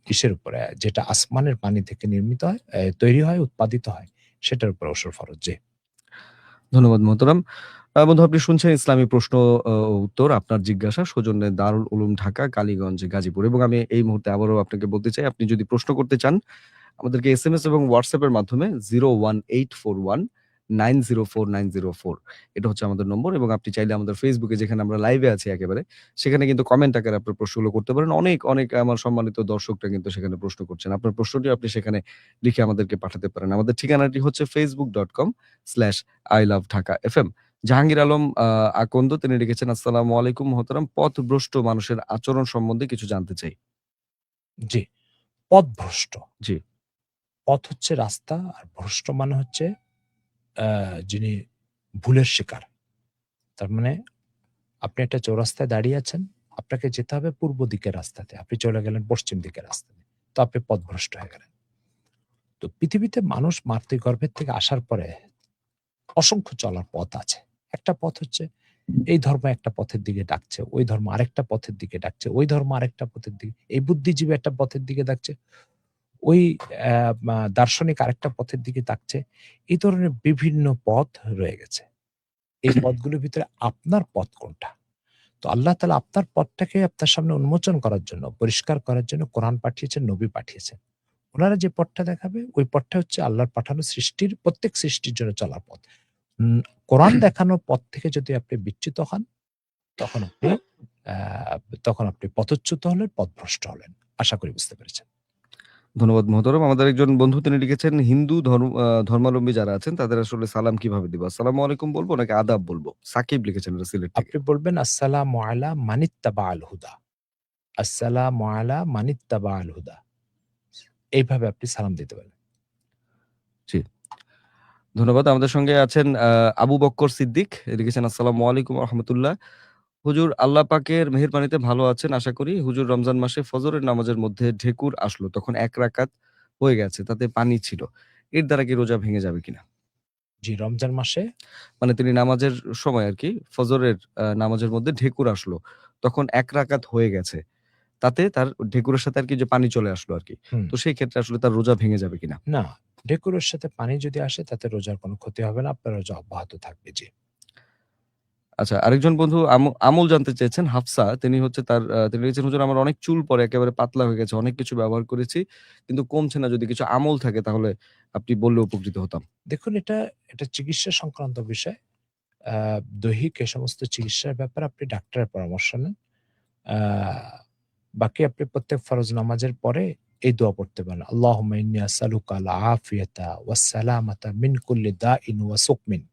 D: কিসের উপরে? যেটা আসমানের পানি থেকে নির্মিত হয়, তৈরি হয়, উৎপাদিত হয়, সেটার উপরে ওশর ফরজ। জি।
C: ধন্যবাদ মোহতারাম। বন্ধু, আপনি শুনছেন ইসলামী প্রশ্ন ও উত্তর। আপনার জিজ্ঞাসা সৌজন্যে দারুল উলুম ঢাকা, কালীগঞ্জ, গাজীপুর। এবং আমি এই মুহূর্তে আবারও আপনাকে বলতে চাই, আপনি যদি প্রশ্ন করতে চান আমাদেরকে এসএমএস এবং WhatsApp এর মাধ্যমে 01841904904 এটা হচ্ছে আমাদের নম্বর। এবং আপনি চাইলে আমাদের Facebook এ, যেখানে আমরা লাইভে আছি একেবারে, সেখানে কিন্তু কমেন্ট আকারে আপনার প্রশ্নগুলো করতে পারেন। অনেক, অনেক আমার সম্মানিত দর্শকরা কিন্তু সেখানে প্রশ্ন করছেন। আপনার প্রশ্নটি আপনি সেখানে লিখে আমাদেরকে পাঠাতে পারেন। আমাদের ঠিকানাটি হচ্ছে facebook.com/iloveDhakaFM। জাহাঙ্গীর আলম আকন্দ তিনি লিখেছেন, আসসালামু আলাইকুম মোহতারাম। পথভ্রষ্ট মানুষের আচরণ সম্বন্ধে কিছু জানতে চাই।
D: জি। পথভ্রষ্ট।
C: জি।
D: পথ হচ্ছে রাস্তা, আর ভ্রষ্ট মানে হচ্ছে যিনি ভুলের শিকার। তার মানে আপনি একটা চৌরাস্তায় দাঁড়িয়ে আছেন, আপনাকে যেতে হবে পূর্ব দিকের রাস্তাতে। আপনি চলে গেলেন পশ্চিম দিকের রাস্তাতে। তো আপনি পথভ্রষ্ট হয়ে গেলেন। তো পৃথিবীতে মানুষ মাতৃগর্ভের থেকে আসার পরে অসংখ্য চলার পথ আছে। একটা পথ হচ্ছে এই ধর্ম একটা পথের দিকে ডাকছে, ওই ধর্ম আরেকটা পথের দিকে ডাকছে, ওই ধর্ম আরেকটা পথের দিকে, এই বুদ্ধিজীবী একটা পথের দিকে ডাকছে, ওই দার্শনিক আরেকটা পথের দিকে ডাকছে। এই ধরনের বিভিন্ন পথ রয়ে গেছে। এই পথগুলোর ভিতরে আপনার পথ কোনটা? তো আল্লাহ তাআলা আপনার পথটাকে আপনার সামনে উন্মোচন করার জন্য, পরিষ্কার করার জন্য কোরআন পাঠিয়েছেন, নবী পাঠিয়েছেন। উনারা যে পথটা দেখাবে ওই পথটা হচ্ছে আল্লাহর পাঠানো সৃষ্টির, প্রত্যেক সৃষ্টির জন্য চলার পথ। উম কোরআন দেখানো পথ থেকে যদি আপনি বিচ্যুত হন, তখন আপনি আ তখন আপনি পথচ্যুত হলেন, পথভ্রষ্ট হলেন। আশা করি বুঝতে পেরেছেন।
C: ধন্যবাদ মোহতারাম। আমাদের একজন বন্ধু তিনি লিখেছেন, হিন্দু ধর্মাবলম্বী যারা আছেন তাদের আসলে সালাম কিভাবে দিব? আসসালামু আলাইকুম বলবো নাকি আদাব বলবো? সাকিব লিখেছেন এটা সিলেট থেকে।
D: আপনি বলবেন আসসালামু আলা মানিত্তাবাআল হুদা। আসসালামু আলা মানিত্তাবাআল হুদা। এইভাবে আপনি সালাম দিতে পারেন।
C: জি। ধন্যবাদ। আমাদের সঙ্গে আছেন আবু বক্কর সিদ্দিক। লিখেছেন, আসসালামু আলাইকুম ওয়া রাহমাতুল্লাহ। হুজুর, আল্লাহ পাকের মেহেরবানিতে ভালো আছেন আশা করি। হুজুর, রমজান মাসে ফজরের নামাজের মধ্যে ঢেকুর আসলো। তখন ১ রাকাত হয়ে গেছে। তাতে পানি ছিল। এর দ্বারা কি রোজা ভেঙে যাবে কিনা?
D: জি, রমজান মাসে
C: মানে তিনি নামাজের সময় আরকি ফজরের নামাজের মধ্যে ঢেকুর আসলো। তখন ১ রাকাত হয়ে গেছে। তাতে তার ঢেকুরের সাথে আরকি যে পানি চলে আসলো আরকি।
D: হুম,
C: তো সেই ক্ষেত্রে আসলে তার রোজা ভেঙে যাবে কিনা?
D: না, ঢেকুরের সাথে পানি যদি আসে তাতে রোজার কোনো ক্ষতি হবে না। আপনার রোজা অব্যাহত থাকবে। জি।
C: আচ্ছা, আরেকজন বন্ধু আমল জানতে চেয়েছেন, হাফসা। তিনি হচ্ছে তার তিনি লিখেছেন, হুজুর আমার অনেক চুল পড়ে, একেবারে পাতলা হয়ে গেছে। অনেক কিছু ব্যবহার করেছি। কিন্তু কমছে না। যদি কিছু আমল থাকে তাহলে আপনি বললে উপকৃত হতাম।
D: দেখুন, এটা চিকিৎসা সংক্রান্ত বিষয়। দৈহিক এ সমস্ত চিকিৎসার ব্যাপারে আপনি ডাক্তারের পরামর্শ নেন। আ বাকি আপনি প্রত্যেক ফরজ নামাজের পরে এই দোয়া পড়তে পারেন। আল্লাহুম্মা ইন্নী আসআলুকা আল আফিয়াতা ওয়াস সালামাতা মিন কুল্লি দাইন ওয়া সুকমিন।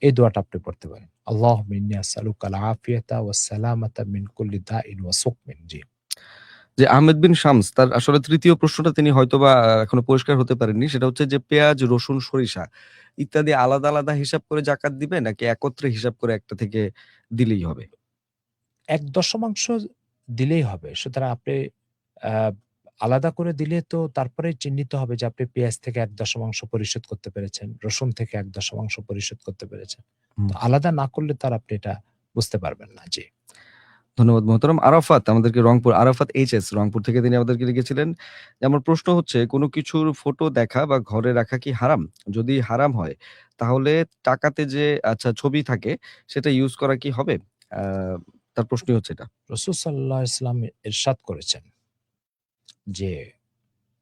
D: এই দোয়াটা আপনি পড়তে পারেন। আল্লাহুম্মা ইন্নী আসআলুকা আল আফিয়াতা ওয়াস সালামাতা মিন কুল্লি দাইন ওয়া সুকমিন। জি।
C: যে আহমেদ বিন শামস তার আসলে ৩য় প্রশ্নটা তিনি হয়তোবা এখনো পরিষ্কার হতে পারেননি। সেটা হচ্ছে যে পেঁয়াজ, রসুন, সরিষা ইত্যাদি আলাদা, আলাদা হিসাব করে জাকাত দিবে নাকি একত্রে হিসাব করে একটা থেকে দিলেই হবে?
D: ১/১০ দিলেই হবে। সুতরাং আপনি আ আলাদা করে দিলে তো তারপরে চিহ্নিত হবে যে আপনি পেঁয়াজ থেকে ১/১০ পরিশোধ করতে পেরেছেন, রসুন থেকে ১/১০ পরিশোধ করতে পেরেছেন।
C: হুম।
D: তো আলাদা না করলে তো আর আপনি এটা বুঝতে পারবেন না। জি।
C: ধন্যবাদ মোহতারাম। আরাফাত আমাদেরকে রংপুর, আরাফাত এইচএস রংপুর থেকে তিনি আমাদেরকে লিখেছিলেন যে, আমার প্রশ্ন হচ্ছে কোনো কিছুর ফটো দেখা বা ঘরে রাখা কি হারাম? যদি হারাম হয় তাহলে টাকাতে যে আচ্ছা ছবি থাকে সেটা ইউজ করা কি হবে? আ তার প্রশ্নই হচ্ছে এটা।
D: রাসূল সাল্লাল্লাহু আলাইহি ওয়াসাল্লাম ইরশাদ করেছেন যে,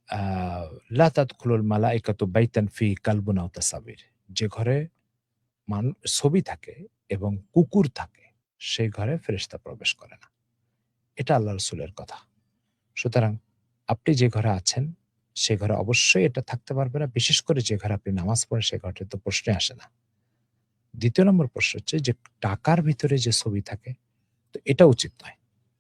D: আ লা তাদখুলুল মালাইকাতু বাইতান ফিহি কালবুন আও তাসাবির। যে ঘরে ছবি থাকে এবং কুকুর থাকে, সেই ঘরে ফেরেশতা প্রবেশ করে না। এটা আল্লাহ রাসূলের কথা। সুতরাং আপনি যে ঘরে আছেন, সে ঘরে অবশ্যই এটা থাকতে পারবে না। বিশেষ করে যে ঘরে আপনি নামাজ পড়েন, সে ঘরটায় তো প্রশ্নই আসে না। ২য় নম্বর প্রশ্ন হচ্ছে যে টাকার ভিতরে যে ছবি থাকে, তো এটা উচিত নয়।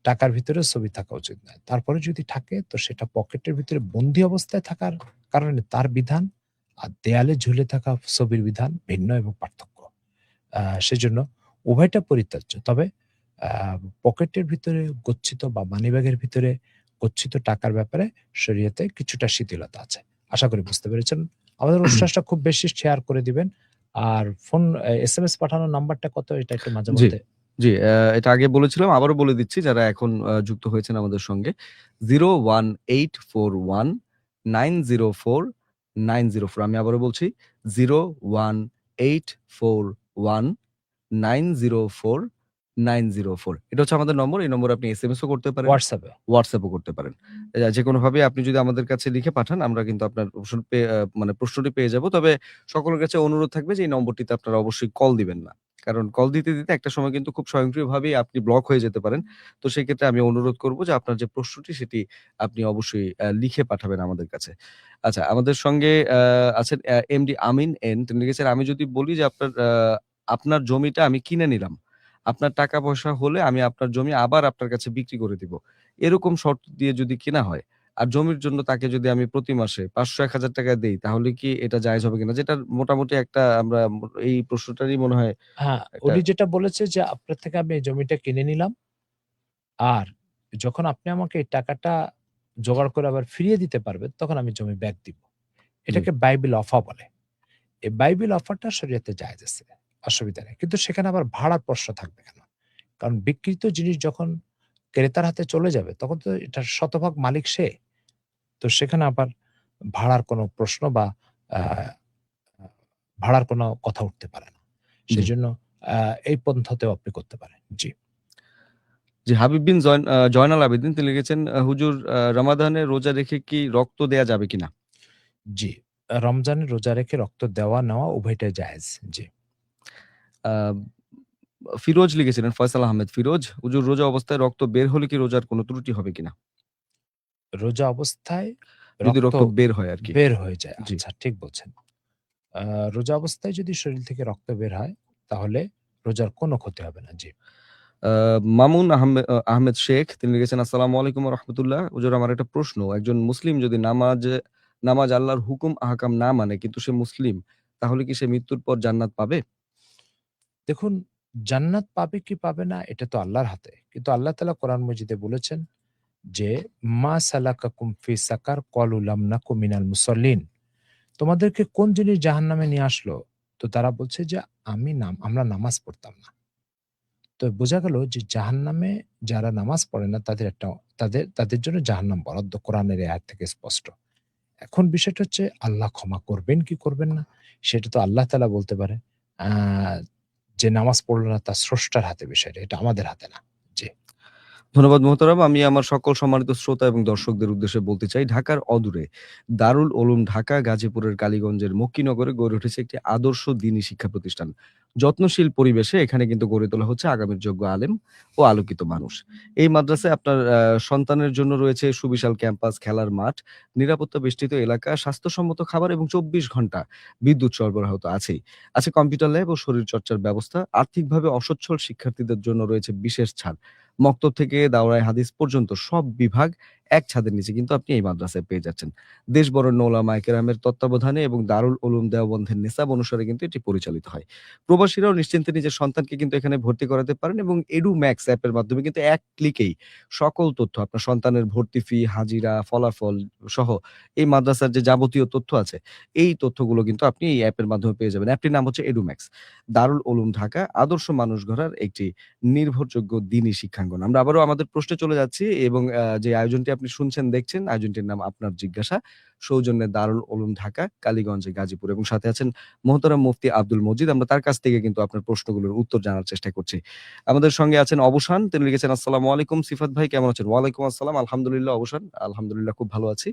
D: টাকার ভিতরে ছবি থাকা উচিত নয়। তারপরে যদি থাকে তো সেটা পকেটের ভিতরে বন্দী অবস্থায় থাকার কারণে তার বিধান আর দেয়ালে ঝুলে থাকা ছবির বিধান ভিন্ন এবং পার্থক্য। সেজন্য উভয়টা পরিত্যাজ্য। তবে আ পকেটের ভিতরে গচ্ছিত বা মানিব্যাগের ভিতরে গচ্ছিত টাকার ব্যাপারে শরীয়তে কিছুটা শিথিলতা আছে। আশা করি বুঝতে পেরেছেন। আমাদের অনুষ্ঠানটা খুব বেশি শেয়ার করে দিবেন। আর এসএমএস পাঠানোর নাম্বারটা কত? এটা একটু মাঝে
C: জি,
D: মধ্যে
C: জি। এটা আগে বলেছিলাম, আবারও বলে দিচ্ছি যারা এখন যুক্ত হয়েছেন আমাদের সঙ্গে। 01841904904 আমি আবারও বলছি 01841904904 এটা হচ্ছে আমাদের নম্বর। এই নম্বরে আপনি এসএমএস ও করতে পারেন,
D: WhatsApp এ।
C: WhatsApp ও করতে পারেন। যেকোনোভাবে আপনি যদি আমাদের কাছে লিখে পাঠান আমরা কিন্তু আপনার অপশন মানে প্রশ্নটি পেয়ে যাব। তবে সকলের কাছে অনুরোধ থাকবে যে এই নম্বরটিতে আপনারা অবশ্যই কল দিবেন না। কারণ কল দিতে, দিতে একটা সময় কিন্তু খুব স্বয়ংক্রিয়ভাবেই আপনি ব্লক হয়ে যেতে পারেন। তো সেক্ষেত্রে আমি অনুরোধ করব যে আপনার যে প্রশ্নটি সেটি আপনি অবশ্যই লিখে পাঠাবেন আমাদের কাছে। আচ্ছা, আমাদের সঙ্গে আছেন এমডি আমিন এন। তিনি লিখেছেন, "আমি যদি বলি যে আপনার জমিটা আমি কিনে নিলাম। আপনার টাকা-পয়সা হলে আমি আপনার জমি আবার আপনার কাছে বিক্রি করে দিব। এরকম শর্ত দিয়ে যদি কেনা হয়, আর জমির জন্য তাকে যদি আমি প্রতি মাসে ৫০০-১,০০০ টাকা দেই তাহলে কি এটা জায়েজ হবে কিনা?" যেটার মোটামুটি একটা আমরা এই প্রশ্নটারই মনে হয়
D: হ্যাঁ,
C: একটা
D: উনি যেটা বলেছে যে আপনার থেকে আমি এই জমিটা কিনে নিলাম। আর যখন আপনি আমাকে এই টাকাটা জোগাড় করে আবার ফিরিয়ে দিতে পারবেন, তখন আমি জমি ব্যাক দিব।
C: জি,
D: এটাকে বাইবেল অফা বলে। এই বাইবেল অফারটা শরীয়তে জায়েজ আছে। অসুবিধা নেই। কিন্তু সেখানে আবার ভাড়ার প্রশ্ন থাকবে কেন? কারণ বিক্রিত জিনিস যখন ক্রেতার হাতে চলে যাবে, তখন তো এটার শতভাগ মালিক সে। তো সেখানে আবার ভাড়ার কোনো প্রশ্ন বা আ ভাড়ার কোনো কথা উঠতে পারে না।
C: জি।
D: সেজন্য আ এই পন্থাতেও আপনি করতে পারেন। জি।
C: জি, হাবিব বিন জয়নাল আবেদীন তিনি লিখেছেন, "হুজুর রমাদানে রোজা রেখে কি রক্ত দেয়া যাবে কিনা?"
D: জি। রমজানে রোজা রেখে রক্ত দেওয়া নেওয়া উভয়টাই জায়েজ। জি।
C: আ ফিরোজ লিখেছিলেন, ফয়সাল আহমেদ ফিরোজ, "হুজুর রোজা অবস্থায় রক্ত বের হলে কি রোজার কোনো ত্রুটি হবে কিনা?"
D: রোজা অবস্থায়
C: যদি
D: রক্ত
C: রক্ত বের হয় আরকি।
D: বের হয়ে যায়।
C: জি।
D: আচ্ছা, ঠিক বলছেন। আ রোজা অবস্থায় যদি শরীর থেকে রক্ত বের হয়, তাহলে রোজার কোনো ক্ষতি হবে না। জি।
C: আ মামুন আহমেদ শেখ তিনি লিখেছেন, "আসসালামু আলাইকুম ওয়া রাহমাতুল্লাহ। হুজুর আমার একটা প্রশ্ন। একজন মুসলিম যদি নামাজ আল্লাহর হুকুম আহকাম না মানে কিন্তু সে মুসলিম, তাহলে কি সে মৃত্যুর পর জান্নাত পাবে?"
D: দেখুন, জান্নাত পাবে কি পাবে না এটা তো আল্লাহর হাতে। কিন্তু আল্লাহ তাআলা কোরআন মজিদে বলেছেন যে, "মা সালাকাকুম ফি সাকার? ক্বালু লাম নাকু মিনাল মুসাল্লিন।" তোমাদেরকে কোন জিনিস জাহান্নামে নিয়ে আসলো? তো তারা বলছে যে, আমরা নামাজ পড়তাম না। তো বোঝা গেল যে জাহান্নামে যারা নামাজ পড়ে না তাদের জন্য জাহান্নাম বরাদ্দ, কোরআনের এই আয়াত থেকে স্পষ্ট। এখন বিষয়টা হচ্ছে আল্লাহ ক্ষমা করবেন কি করবেন না সেটা তো আল্লাহ তাআলা বলতে পারে। আ যে নামাজ পড়ল না তার স্রষ্টার হাতে বিষয়টা। এটা আমাদের হাতে না। জি।
C: ধন্যবাদ মোহতারাম। আমি আমার সকল সম্মানিত শ্রোতা এবং দর্শকদের উদ্দেশ্যে বলতে চাই, ঢাকার অদূরে দারুল উলুম ঢাকা গাজীপুরের কালীগঞ্জের মক্কিনগরে গড়ে উঠেছে একটি আদর্শ দ্বীনি শিক্ষা প্রতিষ্ঠান। যত্নশীল পরিবেশে এখানে কিন্তু গড়ে তোলা হচ্ছে আগামীর যোগ্য আলেম ও আলোকিত মানুষ। এই মাদ্রাসায় আপনার সন্তানের জন্য রয়েছে সুবিশাল ক্যাম্পাস, খেলার মাঠ, নিরাপত্তা বেষ্টিত এলাকা, স্বাস্থ্যসম্মত খাবার এবং ২৪ ঘন্টা বিদ্যুৎ সরবরাহ তো আছেই। আছে কম্পিউটার ল্যাব ও শরীরচর্চার ব্যবস্থা। আর্থিকভাবে অসচ্ছল শিক্ষার্থীদের জন্য রয়েছে বিশেষ ছাড়। মক্তব থেকে দাওরায়ে হাদিস পর্যন্ত সব বিভাগ এক ছাদের নিচে কিন্তু আপনি এই মাদ্রাসায় পেয়ে যাচ্ছেন। দেশ বরেণ্য ওলামায়ে কেরামের তত্ত্বাবধানে এবং দারুল উলুম দেওবন্দের নিসাব অনুসারে কিন্তু এটি পরিচালিত হয়। প্রবাসীরাও নিশ্চিন্তে নিজের সন্তানকে কিন্তু এখানে ভর্তি করাতে পারেন এবং এডুম্যাক্স অ্যাপের মাধ্যমে কিন্তু এক ক্লিকেই সকল তথ্য আপনার সন্তানের ভর্তি ফি, হাজিরা, ফলাফল সহ এই মাদ্রাসার যে যাবতীয় তথ্য আছে, এই তথ্যগুলো কিন্তু আপনি এই অ্যাপের মাধ্যমে পেয়ে যাবেন। অ্যাপটির নাম হচ্ছে এডুম্যাক্স। দারুল উলুম ঢাকা আদর্শ মানুষ গড়ার একটি নির্ভরযোগ্য দ্বীনি শিক্ষাঙ্গন। আমরা আবারও আমাদের প্রশ্নে চলে যাচ্ছি এবং যে আয়োজনটি আপনি শুনছেন, দেখছেন, আয়োজনটির নাম আপনার জিজ্ঞাসা। সৌজন্যে দারুল উলুম ঢাকা, কালীগঞ্জে গাজীপুর এবং সাথে আছেন মোহতারাম মুফতি আব্দুল মজিদ। আমরা তার কাছ থেকে কিন্তু আপনার প্রশ্নগুলোর উত্তর জানার চেষ্টা করছি। আমাদের সঙ্গে আছেন অবসান। তিনি লিখেছেন, আসসালামু আলাইকুম সিফাত ভাই, কেমন আছেন? ওয়ালাইকুম আসসালাম। আলহামদুলিল্লাহ অবসান। আলহামদুলিল্লাহ খুব ভালো আছি।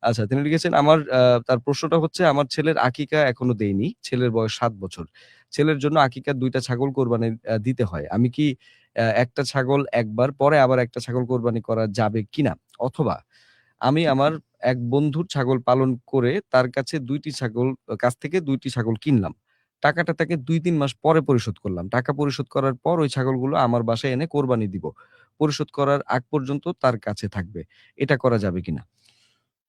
C: আচ্ছা, তিনি লিখেছেন আমার তার প্রশ্নটা হচ্ছে, আমার ছেলের আকিকা এখনো দেইনি। ছেলের বয়স ৭ বছর। ছেলের জন্য আকিকার ২ টা ছাগল কোরবানি দিতে হয়। আমি কি একটা ছাগল একবার পরে আবার একটা ছাগল কোরবানি করা যাবে কিনা? অথবা আমি আমার এক বন্ধুর ছাগল পালন করে তার কাছে ২ টি ছাগল কাছ থেকে ২ টি ছাগল কিনলাম। টাকাটা তাকে ২-৩ মাস পরে পরিশোধ করলাম। টাকা পরিশোধ করার পর ওই ছাগলগুলো আমার বাসায় এনে কোরবানি দিব। পরিশোধ করার আগ পর্যন্ত তার কাছে থাকবে। এটা করা যাবে কিনা?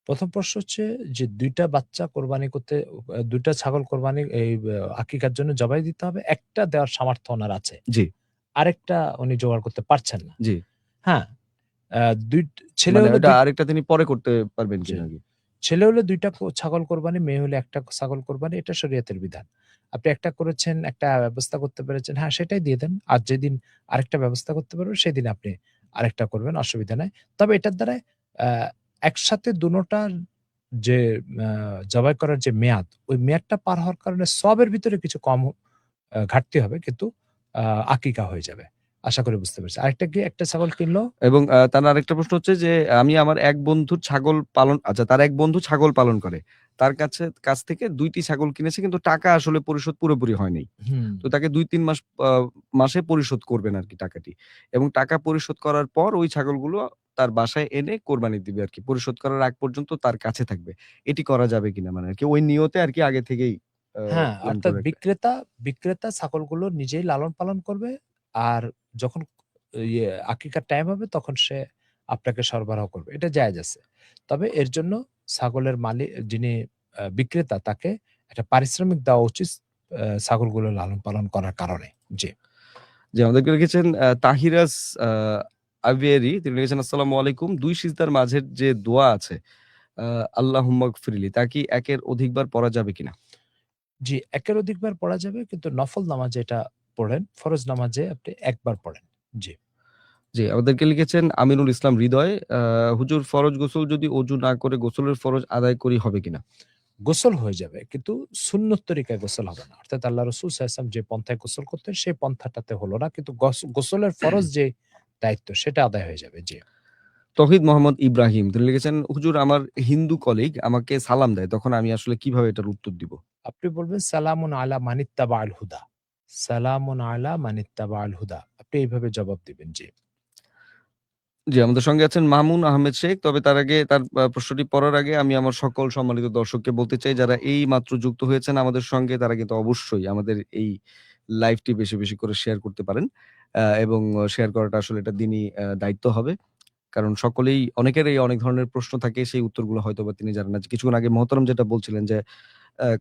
D: প্রথম প্রশ্ন হচ্ছে যে ২ টা বাচ্চা কোরবানি করতে ২ টা ছাগল কোরবানি এই আকিকার জন্য জবাই দিতে হবে। একটা দেওয়ার সামর্থ্য উনার আছে।
C: জি,
D: আরেকটা উনি জোগাড় করতে পারছেন না।
C: জি।
D: হ্যাঁ? আ দুই ছেলে
C: মানে
D: হলে
C: ওটা আরেকটা তিনি পরে করতে পারবেন
D: জি।
C: কিনা আরকি?
D: ছেলে হলে ২ টা ছাগল কোরবানি, মেয়ে হলে ১ টা ছাগল কোরবানি। এটা শরীয়তের বিধান। আপনি একটা করেছেন, একটা ব্যবস্থা করতে পেরেছেন, হ্যাঁ, সেটাই দিয়ে দেন। আর যেদিন আরেকটা ব্যবস্থা করতে পারবেন, সেদিন আপনি আরেকটা করবেন, অসুবিধা নাই। তবে এটার দ্বারা আ একসাথে দোনোটার যে আ জবাই করার যে মেয়াদ, ওই মেয়াদটা পার হওয়ার কারণে সওয়াবের ভিতরে কিছু কম ঘাটতি হবে, কিন্তু আ আকিকা হয়ে যাবে। আশা করি বুঝতে পেরেছেন। আরেকটা কি, একটা ছাগল কিনলো
C: এবং তার আরেকটা প্রশ্ন হচ্ছে যে, আমি আমার এক বন্ধুর ছাগল পালন আচ্ছা, তার এক বন্ধু ছাগল পালন করে। তার কাছ থেকে ২ টি ছাগল কিনেছে কিন্তু টাকা আসলে পরিশোধ পুরোপুরি হয় নাই।
D: হুম।
C: তো তাকে ২-৩ মাসে পরিশোধ করবেন আরকি টাকাটি। এবং টাকা পরিশোধ করার পর ওই ছাগলগুলো তার বাসায় এনে কোরবানি দিবে আরকি। পরিশোধ করার আগ পর্যন্ত তার কাছে থাকবে। এটি করা যাবে কিনা? মানে আরকি ওই নিয়তে আরকি আগে থেকেই আ
D: হ্যাঁ,
C: প্ল্যান
D: অর্থাৎ
C: করে রাখবে।
D: বিক্রেতা ছাগলগুলো নিজেই লালন-পালন করবে। আর যখন আকিকার টাইম হবে তখন সে আপনাকে সরবরাহ করবে। এটা জায়েজ আছে। তবে এর জন্য ছাগলের যিনি বিক্রেতা, তাকে একটা পারিশ্রমিক দেওয়া উচিত ছাগলগুলো লালন-পালন করার কারণে। জি।
C: জি, আমাদেরকে লিখেছেন তাহিরাস আ আভিয়েরি। তিনি লিখেছেন, আসসালামু আলাইকুম। ২ সিজদার মাঝের যে দোয়া আছে, আ আল্লাহুম্মা গফিরলি, তা কি একের অধিকবার পড়া যাবে কিনা?
D: জি, একের অধিকবার পড়া যাবে, কিন্তু নফল নামাজে এটা পড়েন। ফরজ নামাজে আপনি একবার পড়েন। জি।
C: জি, আমাদেরকে লিখেছেন আমিনুল ইসলাম হৃদয়। হুজুর, ফরজ গোসল যদি অজু না করে গোসলের ফরজ আদায় করি হবে কিনা?
D: গোসল হয়ে যাবে, কিন্তু সুন্নত তরিকায় গোসল হবে না। অর্থাৎ আল্লাহ রাসূল সাল্লাল্লাহু আলাইহি ওয়াসাল্লাম যে পন্থায় গোসল করতেন সেই পন্থাটাতে হলো না। কিন্তু গোসলের ফরজ যে দায়িত্ব সেটা আদায় হয়ে যাবে। জি।
C: তৌহিদ মোহাম্মদ ইব্রাহিম তিনি লিখেছেন, হুজুর, আমার হিন্দু কলিগ আমাকে সালাম দেয়। তখন আমি আসলে কিভাবে এটার উত্তর দিব?
D: আপনি বলবেন, সালামুন আলা মানিত্তাবা'আল হুদা। সালামুন আলা মানিত্তাবা'আল হুদা। আপনি এইভাবে জবাব দিবেন। জি।
C: জি, আমাদের সঙ্গে আছেন মামুন আহমেদ শেখ। তবে তার আগে তার প্রশ্নটি পড়ার আগে আমি আমার সকল সম্মানিত দর্শককে বলতে চাই, যারা এইমাত্র যুক্ত হয়েছেন আমাদের সঙ্গে, তারা কিন্তু অবশ্যই আমাদের এই লাইভটি বেশি, বেশি করে শেয়ার করতে পারেন। এবং শেয়ার করাটা আসলে এটা দিনই দায়িত্ব হবে। কারণ সকলেই, অনেকেরই অনেক ধরনের প্রশ্ন থাকে, সেই উত্তরগুলো হয়তোবা তিনি জানেন না। কিছুক্ষণ আগে মোহতারাম যেটা বলছিলেন যে,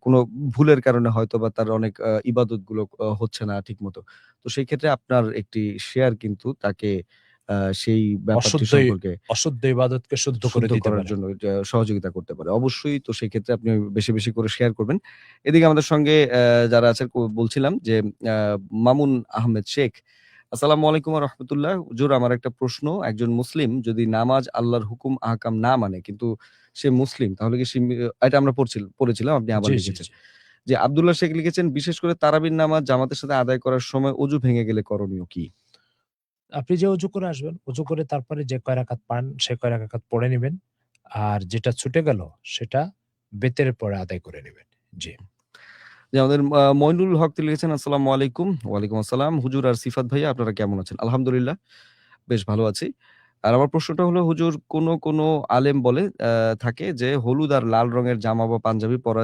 C: কোনো ভুলের কারণে হয়তোবা তার অনেক ইবাদতগুলো হচ্ছে না ঠিকমতো। তো সেই ক্ষেত্রে আপনার একটি শেয়ার কিন্তু তাকে আ সেই ব্যাপারটি
D: অশুদ্ধ
C: সম্পর্কে
D: অশুদ্ধ ইবাদতকে শুদ্ধ করে
C: শুদ্ধ
D: দিতে
C: করার
D: পারে।
C: জন্য এটা সহযোগিতা করতে পারে। অবশ্যই, তো সেই ক্ষেত্রে আপনি বেশি, বেশি করে শেয়ার করবেন। এদিকে আমাদের সঙ্গে যারা আছেন বলছিলাম যে, আ মামুন আহমেদ শেখ, আসসালামু আলাইকুম ওয়া রাহমাতুল্লাহ। হুজুর, আমার একটা প্রশ্ন। একজন মুসলিম যদি নামাজ, আল্লাহর হুকুম আহকাম না মানে, কিন্তু সে মুসলিম, তাহলে কি এটা আমরা পড়েছিলাম, আপনি আবার
D: জি, জি,
C: লিখেছেন।
D: জি।
C: যে আব্দুল্লাহ শেখ লিখেছেন, বিশেষ করে তারাবির নামাজ জামাতের সাথে আদায় করার সময় অজু ভেঙে গেলে করণীয় কি?
D: আপনি যে অজু করে আসবেন, অজু করে তারপরে যে কয় রাকাত পান সে কয় রাকাত পড়ে নিবেন। আর যেটা ছুটে গেল সেটা বেতের পরে আদায় করে নিবেন। জি।
C: যে আমাদের মইনুল হক তিনি লিখেছেন, আসসালামু আলাইকুম। ওয়ালাইকুম আসসালাম। হুজুর আর সিফাত ভাইয়া আপনারা কেমন আছেন? আলহামদুলিল্লাহ বেশ ভালো আছি। আর আমার প্রশ্নটা হলো, হুজুর কোন আলেম বলে থাকে যে হলুদ আর লাল রঙের জামা বা পাঞ্জাবি পরা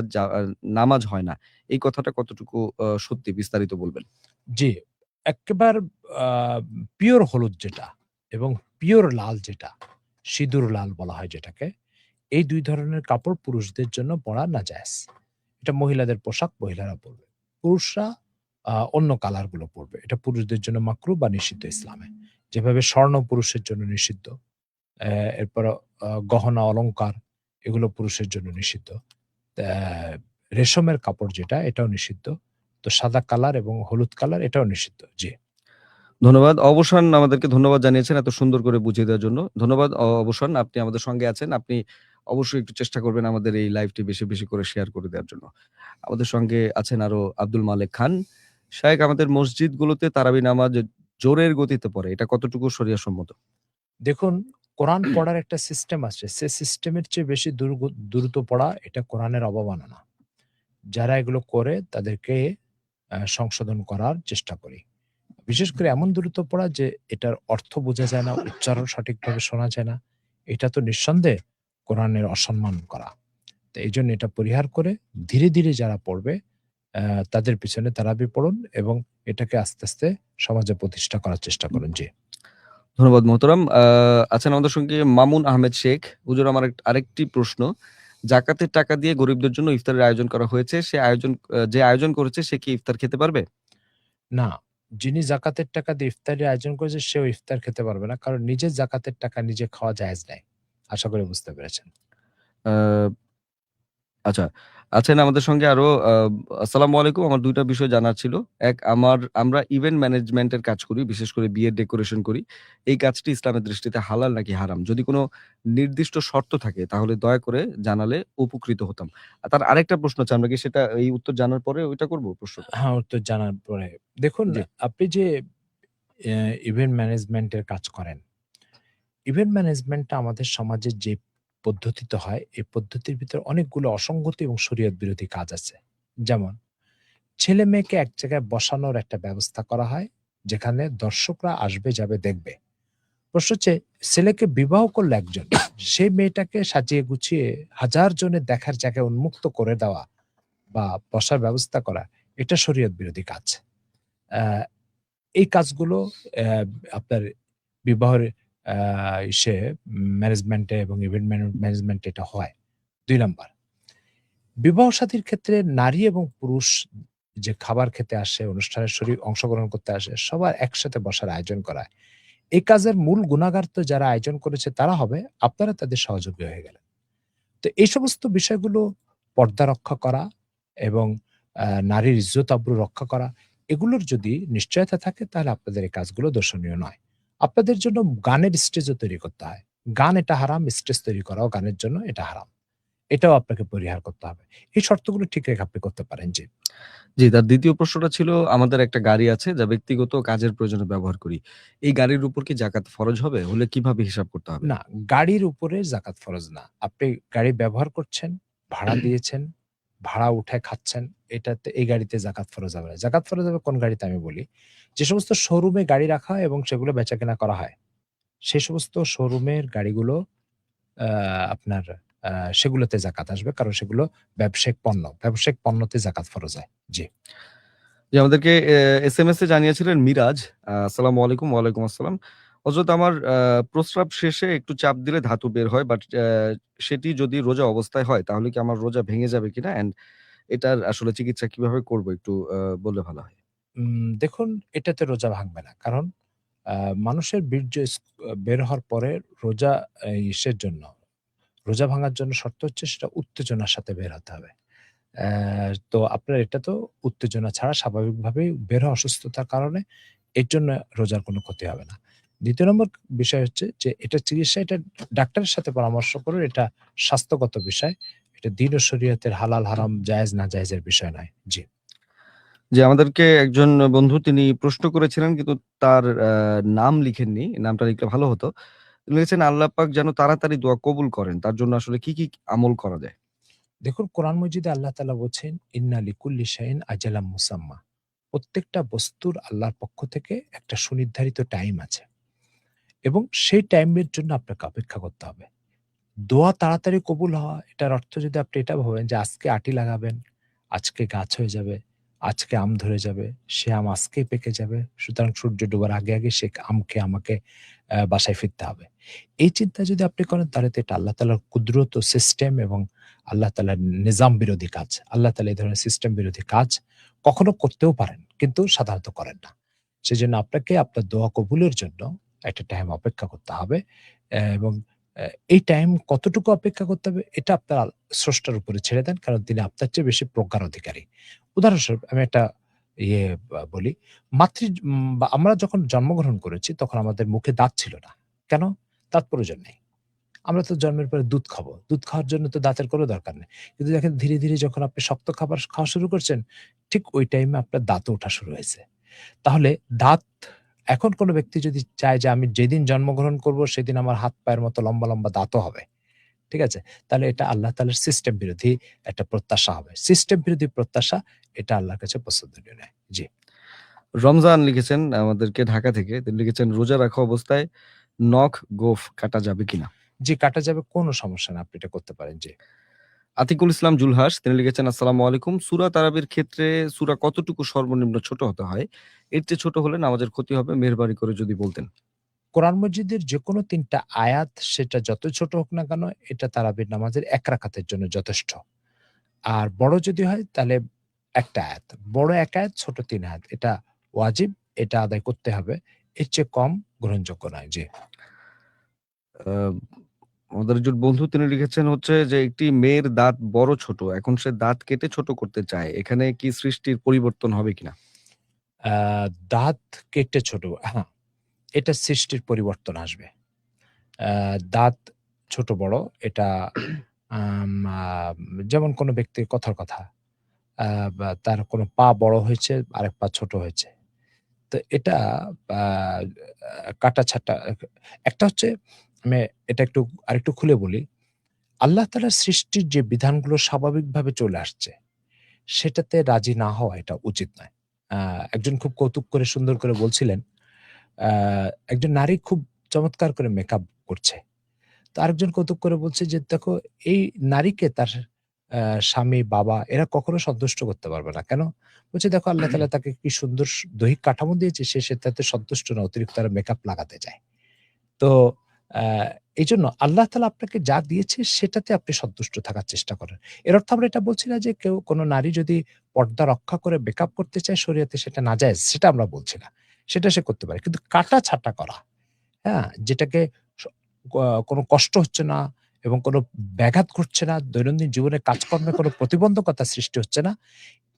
C: নামাজ হয় না। এই কথাটা কতটুকু সত্যি বিস্তারিত বলবেন?
D: জি, এক্কেবার আ পিওর হলুদ যেটা এবং পিওর লাল যেটা, সিঁদুর লাল বলা হয় যেটাকে, এই ২ ধরনের কাপড় পুরুষদের জন্য পরা নাজায়েজ। এটা মহিলাদের পোশাক, মহিলারা পরবে। পুরুষরা অন্য কালার গুলো পরবে। এটা পুরুষদের জন্য মাকরুহ বা নিষিদ্ধ ইসলামে। যেভাবে স্বর্ণ পুরুষের জন্য নিষিদ্ধ। এরপর গহনা অলংকার এগুলো পুরুষের জন্য নিষিদ্ধ। অ্যা রেশমের কাপড় যেটা এটাও নিষিদ্ধ। তো সাদা কালার এবং হলুদ কালার এটাও নিষিদ্ধ। জি।
C: ধন্যবাদ। অবসান আমাদেরকে ধন্যবাদ জানিয়েছেন এত সুন্দর করে বুঝিয়ে দেওয়ার জন্য। ধন্যবাদ অবসান, আপনি আমাদের সঙ্গে আছেন। আপনি অবশ্যই একটু চেষ্টা করবেন আমাদের এই লাইভটি বেশি করে শেয়ার করে দেওয়ার জন্য। আমাদের সঙ্গে আছেন আরো আব্দুল মালেক খান। শায়েখ, আমাদের মসজিদগুলোতে তারাবি নামাজ জোরের গতিতে পড়ে। এটা কতটুকু শরিয়া সম্মত?
D: দেখুন, কোরআন পড়ার একটা সিস্টেম আছে। সে সিস্টেমের চেয়ে বেশি দ্রুত পড়া এটা কোরআনের অবমাননা। যারা এগুলো করে তাদেরকে সংশোধন করার চেষ্টা করি। বিশেষ করে এমন দ্রুত পড়া যে এটার অর্থ বোঝা যায় না, উচ্চারণ সঠিকভাবে শোনা যায় না। এটা তো নিঃসন্দেহে কোরআনের অসম্মান করা। তো এইজন্য এটা পরিহার করে ধীরে যারা পড়বে তাদের পিছনে তারাবি পড়ুন এবং এটাকে আস্তে সমাজে প্রতিষ্ঠা করার চেষ্টা করুন। জি।
C: ধন্যবাদ মোহতারাম। আছেন আমাদের সঙ্গে মামুন আহমেদ শেখ। হুজুর, আমার আরেকটি প্রশ্ন। জাকাতের টাকা দিয়ে গরিবদের জন্য ইফতারের আয়োজন করা হয়েছে। যে আয়োজন করেছে সে কি ইফতার খেতে পারবে?
D: না, যিনি জাকাতের টাকা দিয়ে ইফতারের আয়োজন করেছে সেও ইফতার খেতে পারবে না। কারণ নিজের জাকাতের টাকা নিজে খাওয়া জায়েজ নাই। আশা করি বুঝতে পেরেছেন।
C: আ আচ্ছা। আছেন আমাদের সঙ্গে আরো আসসালামু আলাইকুম। আমার ২ টা বিষয় জানার ছিল। আমরা ইভেন্ট ম্যানেজমেন্ট এর কাজ করি। বিশেষ করে বিয়ের ডেকোরেশন করি। এই কাজটি ইসলামের দৃষ্টিতে হালাল নাকি হারাম? যদি কোন নির্দিষ্ট শর্ত থাকে তাহলে দয়া করে জানালে উপকৃত হতাম। তার আরেকটা প্রশ্ন আছে, আমরা কি সেটা এই উত্তর জানার পরে ওইটা করব প্রশ্নটা?
D: হ্যাঁ, উত্তর জানার পরে দেখুন,
C: জি।
D: আপনি যে ইভেন্ট ম্যানেজমেন্ট এর কাজ করেন, ইভেন্ট ম্যানেজমেন্টটা আমাদের সমাজের যে পদ্ধতিতে হয়, এই পদ্ধতির ভিতরে অনেকগুলো অসঙ্গতি এবং শরীয়ত বিরোধী কাজ আছে। যেমন ছেলে-মেয়েকে এক জায়গায় বসানোর একটা ব্যবস্থা করা হয়, যেখানে দর্শকরা আসবে, যাবে, দেখবে। প্রশ্ন হচ্ছে ছেলেকে বিবাহ করলো একজন, সেই মেয়েটাকে সাজিয়ে গুছিয়ে হাজার জনের দেখার জায়গায় উন্মুক্ত করে দেওয়া বা বসার ব্যবস্থা করা, এটা শরীয়ত বিরোধী কাজ। আ এই কাজগুলো আপনার বিবাহের আ ইসে ম্যানেজমেন্টে এবং ইভেন্ট ম্যানেজমেন্টে এটা হয়। ২ নাম্বার, বিবাহ শাদীর ক্ষেত্রে নারী এবং পুরুষ যে খাবার খেতে আসে, অনুষ্ঠানে অংশগ্রহণ করতে আসে, সবার একসাথে বসার আয়োজন করা হয়। এই কাজের মূল গুনাগার তো যারা আয়োজন করেছে তারা হবে, আপনারা তাদের সহযোগী হয়ে গেলেন। তো এই সমস্ত বিষয়গুলো পর্দা রক্ষা করা এবং নারীর ইজ্জত আবরু রক্ষা করা, এগুলোর যদি নিশ্চয়তা থাকে তাহলে আপনাদের এই কাজগুলো দর্শনীয় নয়। আপনাদের জন্য গানের স্টেজও তৈরি করতে হয়। গান এটা হারাম, স্টেজ তৈরি করাও গানের জন্য এটা হারাম। এটাও আপনাকে পরিহার করতে হবে। এই শর্তগুলো ঠিক রেখে আপনি করতে পারেন। জি।
C: জি, তার ২য় প্রশ্নটা ছিল, আমাদের একটা গাড়ি আছে যা ব্যক্তিগত কাজের প্রয়োজনে ব্যবহার করি। এই গাড়ির উপর কি যাকাত ফরজ হবে? হলে কিভাবে হিসাব করতে হবে?
D: না, গাড়ির উপরে যাকাত ফরজ না। আপনি গাড়ি ব্যবহার করছেন, ভাড়া দিয়েছেন, ভাড়া উঠায় খাচ্ছেন, এটাতে এই গাড়িতে যাকাত ফরজ হবে না। যাকাত ফরজ হবে কোন গাড়িতে আমি বলি। যে সমস্ত শোরুমে গাড়ি রাখা হয় এবং সেগুলো বেচাকেনা করা হয়। সে সমস্ত শোরুমের গাড়িগুলো আ আপনার আ সেগুলোতে যাকাত আসবে। কারণ সেগুলো ব্যবসায়িক পণ্য। ব্যবসায়িক পণ্যতে যাকাত ফরজ হয়। জি।
C: জি, আমাদেরকে এসএমএস এ জানিয়েছিলেন মিরাজ। আসসালামু আলাইকুম। ওয়ালাইকুম আসসালাম। হযরত আমার প্রস্রাব শেষে একটু চাপ দিলে ধাতু বের হয়। বাট সেটি যদি রোজা অবস্থায় হয় তাহলে কি আমার রোজা ভেঙে যাবে কিনা? অ্যান্ড এটার আসলে চিকিৎসা কিভাবে করব একটু বললে ভালো হয়।
D: দেখুন, এটাতে রোজা ভাঙবে না। কারণ আ মানুষের বীর্য বের হওয়ার পরে রোজা ইসের জন্য রোজা ভাঙার জন্য শর্ত হচ্ছে সেটা উত্তেজনার সাথে বের হতে হবে। তো আপনার এটা তো উত্তেজনা ছাড়া স্বাভাবিকভাবেই বের হওয়া অসুস্থতার কারণে এর জন্য রোজার কোনো ক্ষতি হবে না। ২য় নম্বর বিষয় হচ্ছে যে এটা চিকিৎসা, এটা ডাক্তারের সাথে পরামর্শ করুন। এটা স্বাস্থ্যগত বিষয়। এটা দ্বীন ও শরীয়তের হালাল হারাম জায়েজ না জায়েজের বিষয় নয়। জি।
C: যে আমাদেরকে একজন বন্ধু তিনি প্রশ্ন করেছিলেন কিন্তু তার নাম লিখেননি। নামটা লিখলে ভালো হতো। তিনি লিখেছেন আল্লাহ পাক যেন তাড়াতাড়ি দোয়া কবুল করেন। তার জন্য আসলে কি আমল করা যায়?
D: দেখুন কোরআন মজিদে আল্লাহ তাআলা বলছেন, "ইন্না লিকুল্লি শাইইন আজালাম মুসাম্মা।" প্রত্যেকটা বস্তুর আল্লাহর পক্ষ থেকে একটা সুনির্ধারিত টাইম আছে এবং সেই টাইমের জন্য আপনাকে অপেক্ষা করতে হবে। দোয়া তাড়াতাড়ি কবুল হওয়া এটার অর্থ যদি আপনি এটা ভাবেন যে আজকে আটি লাগাবেন, আজকে গাছ হয়ে যাবে, আজকে আম ধরে যাবে, সে আম আজকেই পেকে যাবে। সুতরাং সূর্য ডোবার আগে, আগে সে আমকে আমাকে বাসায় ফিরতে হবে। এই চিন্তা যদি আপনি করেন তাহলে তো এটা আল্লাহ তাআলার কুদরত ও সিস্টেম এবং আল্লাহ তাআলার নিজাম বিরোধী কাজ। আল্লাহ তাআলা এই ধরনের সিস্টেম বিরোধী কাজ কখনো করতেও পারেন কিন্তু সাধারণত করেন না। সেজন্য আপনাকে আপনার দোয়া কবুলের জন্য একটা টাইম অপেক্ষা করতে হবে এবং এই টাইম কতটুকু অপেক্ষা করতে হবে এটা আপনার স্রষ্টার উপরে ছেড়ে দেন। কারণ তিনি আপনার চেয়ে বেশি প্রজ্ঞার অধিকারী। উদাহরণস্বরূপ আমি একটা ইয়ে বলি। বা আমরা যখন জন্মগ্রহণ করেছি তখন আমাদের মুখে দাঁত ছিল না। কেন? দাঁত প্রয়োজন নেই। আমরা তো জন্মের পরে দুধ খাবো। দুধ খাওয়ার জন্য তো দাঁতের কোনো দরকার নেই। কিন্তু দেখেন ধীরে, ধীরে যখন আপনি শক্ত খাবার খাওয়া শুরু করছেন, ঠিক ওই টাইমে আপনার দাঁতও ওঠা শুরু হয়েছে। তাহলে দাঁত এখন কোন ব্যক্তি যদি চায় যে আমি যেদিন জন্মগ্রহণ করব সেদিন আমার হাত পায়ের মতো লম্বা, লম্বা দাঁতও হবে। ঠিক আছে? তাহলে এটা আল্লাহ তাআলার সিস্টেম বিরোধী একটা প্রত্যাশা হবে। সিস্টেম বিরোধী প্রত্যাশা এটা আল্লাহর কাছে পছন্দনীয় নয়। জি।
C: রমজান লিখেছেন আমাদেরকে ঢাকা থেকে। তিনি লিখেছেন রোজা রাখা অবস্থায় নখ, গোঁফ কাটা যাবে কিনা?
D: জি, কাটা যাবে কোনো সমস্যা না। আপনি এটা করতে পারেন। জি।
C: আতিকুল ইসলাম জুলহাস তিনি লিখেছেন আসসালামু আলাইকুম। সূরা তারাবির ক্ষেত্রে সূরা কতটুকু সর্বনিম্ন ছোট হতে হয়? এর চেয়ে ছোট হলে নামাজের ক্ষতি হবে। মেহেরবানি করে যদি বলতেন।
D: কোরআন মজিদের যেকোনো ৩ টা আয়াত সেটা যতই ছোট হোক না কেন এটা তারাবির নামাজের ১ রাকাতের জন্য যথেষ্ট। আর বড় যদি হয় তাহলে ১ টা আয়াত। বড় ১ আয়াত, ছোট ৩ আয়াত। এটা ওয়াজিব, এটা আদায় করতে হবে। এর চেয়ে কম গ্রহণযোগ্য নয়। জি।
C: আ আমাদের একজন বন্ধু তিনি লিখেছেন হচ্ছে যে একটি মেয়ের দাঁত বড় ছোট। এখন সে দাঁত কেটে ছোট করতে চায়। এখানে কি সৃষ্টির পরিবর্তন হবে কিনা?
D: আ দাঁত কেটে ছোট হ্যাঁ, এটা সৃষ্টির পরিবর্তন আসবে। দাঁত ছোট বড় এটা আম আ যেমন কোনো ব্যক্তির কথার কথা। আ বা তার কোনো পা বড় হয়েছে, আরেক পা ছোট হয়েছে। তো এটা আ কাটা-ছাঁটা একটা হচ্ছে আমি এটা আরেকটু খুলে বলি। আল্লাহ তাআলার সৃষ্টির যে বিধানগুলো স্বাভাবিকভাবে চলে আসছে, সেটাতে রাজি না হওয়া এটা উচিত নয়। আ একজন খুব কৌতুক করে সুন্দর করে বলছিলেন, আ একজন নারী খুব চমৎকার করে মেকআপ করছে। তো আরেকজন কৌতুক করে বলছে যে, "দেখো এই নারীকে তার স্বামী, বাবা এরা কখনো সন্তুষ্ট করতে পারবে না। কেন?" বলছে, "দেখো আল্লাহ তাআলা তাকে কি সুন্দর দৈহিক কাঠামো দিয়েছে, সে সেটাতে সন্তুষ্ট না। অতিরিক্ত আরো মেকআপ লাগাতে চায়।" তো আ এইজন্য আল্লাহ তাআলা আপনাকে যা দিয়েছে সেটাতে আপনি সন্তুষ্ট থাকার চেষ্টা করেন। এর অর্থ আমরা এটা বলছি না যে কোনো নারী যদি পর্দা রক্ষা করে মেকআপ করতে চায় শরিয়তে সেটা নাজায়েজ, সেটা আমরা বলছি না। সেটা সে করতে পারে। কিন্তু কাটা-ছাঁটা করা, হ্যাঁ? যেটাকে স ক কোনো কষ্ট হচ্ছে না এবং কোনো ব্যাঘাত ঘটছে না, দৈনন্দিন জীবনে কাজকর্মে কোনো প্রতিবন্ধকতা সৃষ্টি হচ্ছে না।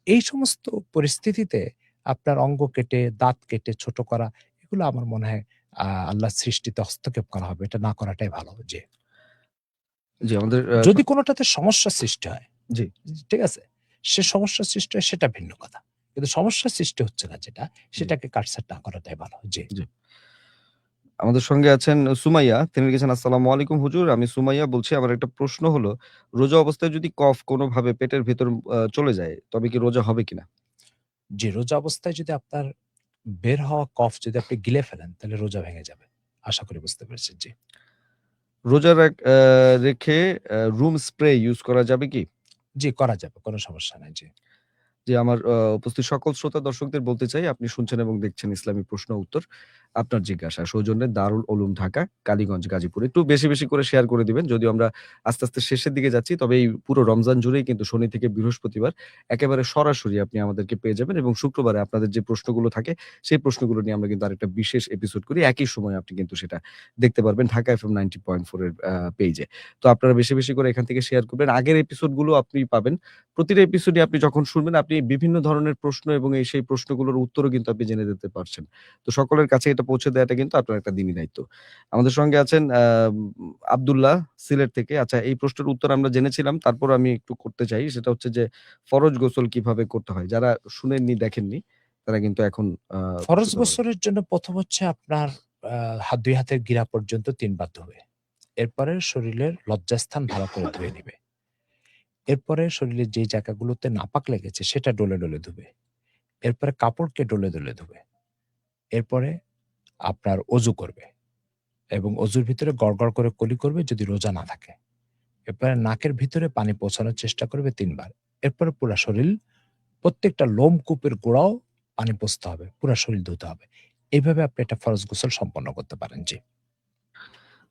D: এই সমস্ত পরিস্থিতিতে আপনার অঙ্গ কেটে, দাঁত কেটে ছোট করা এগুলো আমার মনে হয় আল্লাহর সৃষ্টিতে হস্তক্ষেপ করা হবে। এটা না করাটাই ভালো। জি।
C: জি, আমাদের
D: যদি কোনটাতে সমস্যার সৃষ্টি হয়,
C: জি,
D: ঠিক আছে? সে সমস্যার সৃষ্টি হয় সেটা ভিন্ন কথা। কিন্তু সমস্যার সৃষ্টি হচ্ছে না যেটা,
C: জি,
D: সেটাকে কাটছাঁট না করাটাই ভালো। জি।
C: জি। আমাদের সঙ্গে আছেন সুমাইয়া। তিনি লিখেছেন, "আসসালামু আলাইকুম হুজুর। আমি সুমাইয়া বলছি। আমার একটা প্রশ্ন হলো, রোজা অবস্থায় যদি কফ কোনভাবে পেটের ভেতর চলে যায়, তবে কি রোজা হবে কিনা?"
D: জি, রোজা অবস্থায় যদি আপনার বের হওয়া কফ যদি আপনি গিলে ফেলেন তাহলে রোজা ভেঙে যাবে। আশা করি বুঝতে পেরেছেন। জি।
C: রোজা রেখে রুম স্প্রে ইউজ করা যাবে কি?
D: জি, করা যাবে। কোন সমস্যা নাই। জি।
C: জি, আমার উপস্থিত সকল শ্রোতা দর্শকদের বলতে চাই, আপনি শুনছেন এবং দেখছেন ইসলামী প্রশ্ন উত্তর। আপনার জিজ্ঞাসা সৌজন্যে দারুল উলুম ঢাকা, কালীগঞ্জ, গাজীপুর। একটু বেশি, বেশি করে শেয়ার করে দিবেন। যদিও আমরা আস্তে, আস্তে শেষের দিকে যাচ্ছি। তবে এই পুরো রমজান জুড়েই কিন্তু শনি থেকে বৃহস্পতিবার একেবারে সরাসরি আপনি আমাদেরকে পেয়ে যাবেন এবং শুক্রবারে আপনাদের যে প্রশ্নগুলো থাকে, সেই প্রশ্নগুলো নিয়ে আমরা কিন্তু আরেকটা বিশেষ এপিসোড করি। একই সময়ে আপনি কিন্তু সেটা দেখতে পারবেন ঢাকা এফএম 90.4 এর পেইজে। তো আপনারা বেশি, বেশি করে এখান থেকে শেয়ার করবেন। আগের এপিসোডগুলো আপনি পাবেন। প্রতিটা এপিসোডে আপনি যখন শুনবেন আপনি বিভিন্ন ধরনের প্রশ্ন এবং সেই প্রশ্নগুলোর উত্তরও কিন্তু আপনি জেনে যেতে পারছেন। তো সকলের কাছে এটা সেটা পৌঁছে দেওয়াটা কিন্তু আপনার একটা দিনই দায়িত্ব। আমাদের সঙ্গে আছেন আব্দুল্লাহ সিলেট থেকে। আচ্ছা, এই প্রশ্নের উত্তর আমরা জেনেছিলাম। তারপরও আমি একটু করতে চাই। সেটা হচ্ছে যে ফরজ গোসল কিভাবে করতে হয়? যারা শুনেননি, দেখেননি তারা কিন্তু এখন আ
D: ফরজ
C: শুনতে পারবে।
D: গোসলের জন্য ১ম হচ্ছে আপনার ২ হাতের গিরা পর্যন্ত ৩ বার ধোবে। এরপরে শরীরের লজ্জাস্থান ভালো করে ধুয়ে নিবে। এরপরে শরীরের যেই জায়গাগুলোতে নাপাক লেগেছে সেটা ডলে, ডলে ধুবে। এরপরে কাপড়কে ডলে, ডলে ধুবে। এরপরে আপনার অজু করবে এবং অজুর ভিতরে গড় করে কুলি করবে যদি রোজা না থাকে। এরপরে নাকের ভিতরে পানি পৌঁছানোর চেষ্টা করবে ৩ বার। এরপরে পুরা শরীর, প্রত্যেকটা লোমকূপের গোড়াও পানি পৌঁছতে হবে। পুরা শরীর ধুতে হবে। এভাবে আপনি একটা ফরজ গোসল সম্পন্ন করতে পারেন। জি।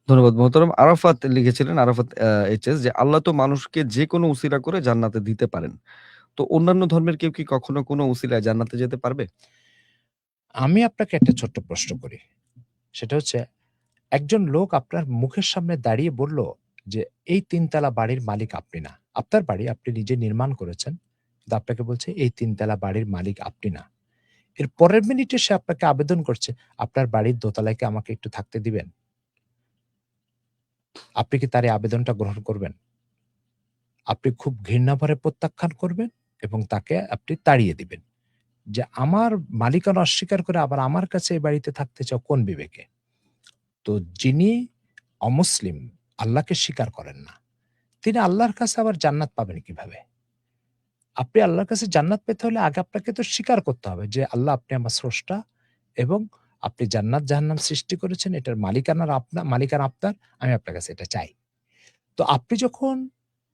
C: ধন্যবাদ মোহতারাম। আরাফাত লিখেছিলেন, আরাফাত এইচএস, যে আল্লাহ তো মানুষকে যেকোনো উসিলা করে জান্নাতে দিতে পারেন। তো অন্যান্য ধর্মের কেউ কি কখনো কোনো উসিলায় জান্নাতে যেতে পারবে?
D: আমি আপনাকে একটা ছোট্ট প্রশ্ন করি। সেটা হচ্ছে, একজন লোক আপনার মুখের সামনে দাঁড়িয়ে বলল যে, "এই ৩ তালা বাড়ির মালিক আপনি না। আপনার বাড়ি আপনি নিজে নির্মাণ করেছেন। কিন্তু আপনাকে বলছে, 'এই ৩ তালা বাড়ির মালিক আপনি না।' এর পরের মিনিটে সে আপনাকে আবেদন করছে, "আপনার বাড়ির দোতলায় কি আমাকে একটু থাকতে দিবেন?" আপনি কি তার এই আবেদনটা গ্রহণ করবেন? আপনি খুব ঘৃণাভরে প্রত্যাখ্যান করবেন এবং তাকে আপনি তাড়িয়ে দিবেন। যে আমার মালিকানা অস্বীকার করে আবার আমার কাছে এই বাড়িতে থাকতে চাও কোন বিবেকে? তো যিনি অমুসলিম, আল্লাহকে স্বীকার করেন না, তিনি আল্লাহর কাছে আবার জান্নাত পাবেন কিভাবে? আপনি আল্লাহর কাছে জান্নাত পেতে হলে আগে আপনাকে তো স্বীকার করতে হবে যে, আল্লাহ আপনি আমার স্রষ্টা এবং আপনি জান্নাত জাহান্নাম সৃষ্টি করেছেন। এটার মালিকানা আপনার। আমি আপনার কাছে এটা চাই। তো আপনি যখন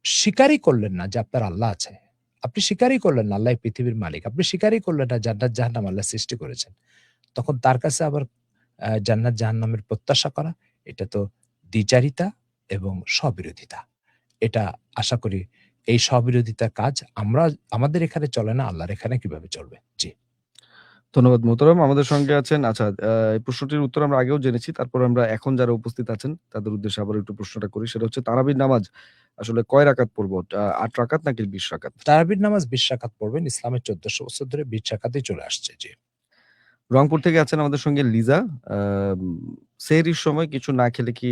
D: স্বীকারই করলেন না যে আপনার আল্লাহ আছে, আপনি স্বীকারই করলেন না আল্লাহ এই পৃথিবীর মালিক, আপনি স্বীকারই করলেন না জান্নাত জাহান্নাম আল্লাহ সৃষ্টি করেছেন। তখন তার কাছে আবার জান্নাত জাহান্নামের প্রত্যাশা করা, এটা তো দ্বিচারিতা এবং স্ববিরোধিতা। এটা আশা করি এই স্ববিরোধিতার কাজ আমাদের এখানে চলে না, আল্লাহর এখানে কিভাবে চলবে? জি।
C: ধন্যবাদ মোহতারাম। আমাদের সঙ্গে আছেন, আচ্ছা, এই প্রশ্নটির উত্তর আমরা আগেও জেনেছি। তারপর আমরা এখন যারা উপস্থিত আছেন তাদের উদ্দেশ্যে আবার একটু প্রশ্নটা করি। সেটা হচ্ছে, তারাবির নামাজ আসলে কয় রাকাত পড়ব? ৮ রাকাত নাকি ২০ রাকাত?
D: তারাবির নামাজ ২০ রাকাত পড়বেন। ইসলামের ১৪০০ বছর ধরে ২০ রাকাতেই চলে আসছে। জি।
C: রংপুর থেকে আছেন আমাদের সঙ্গে লিজা। আম সেহরির সময় কিছু না খেলে কি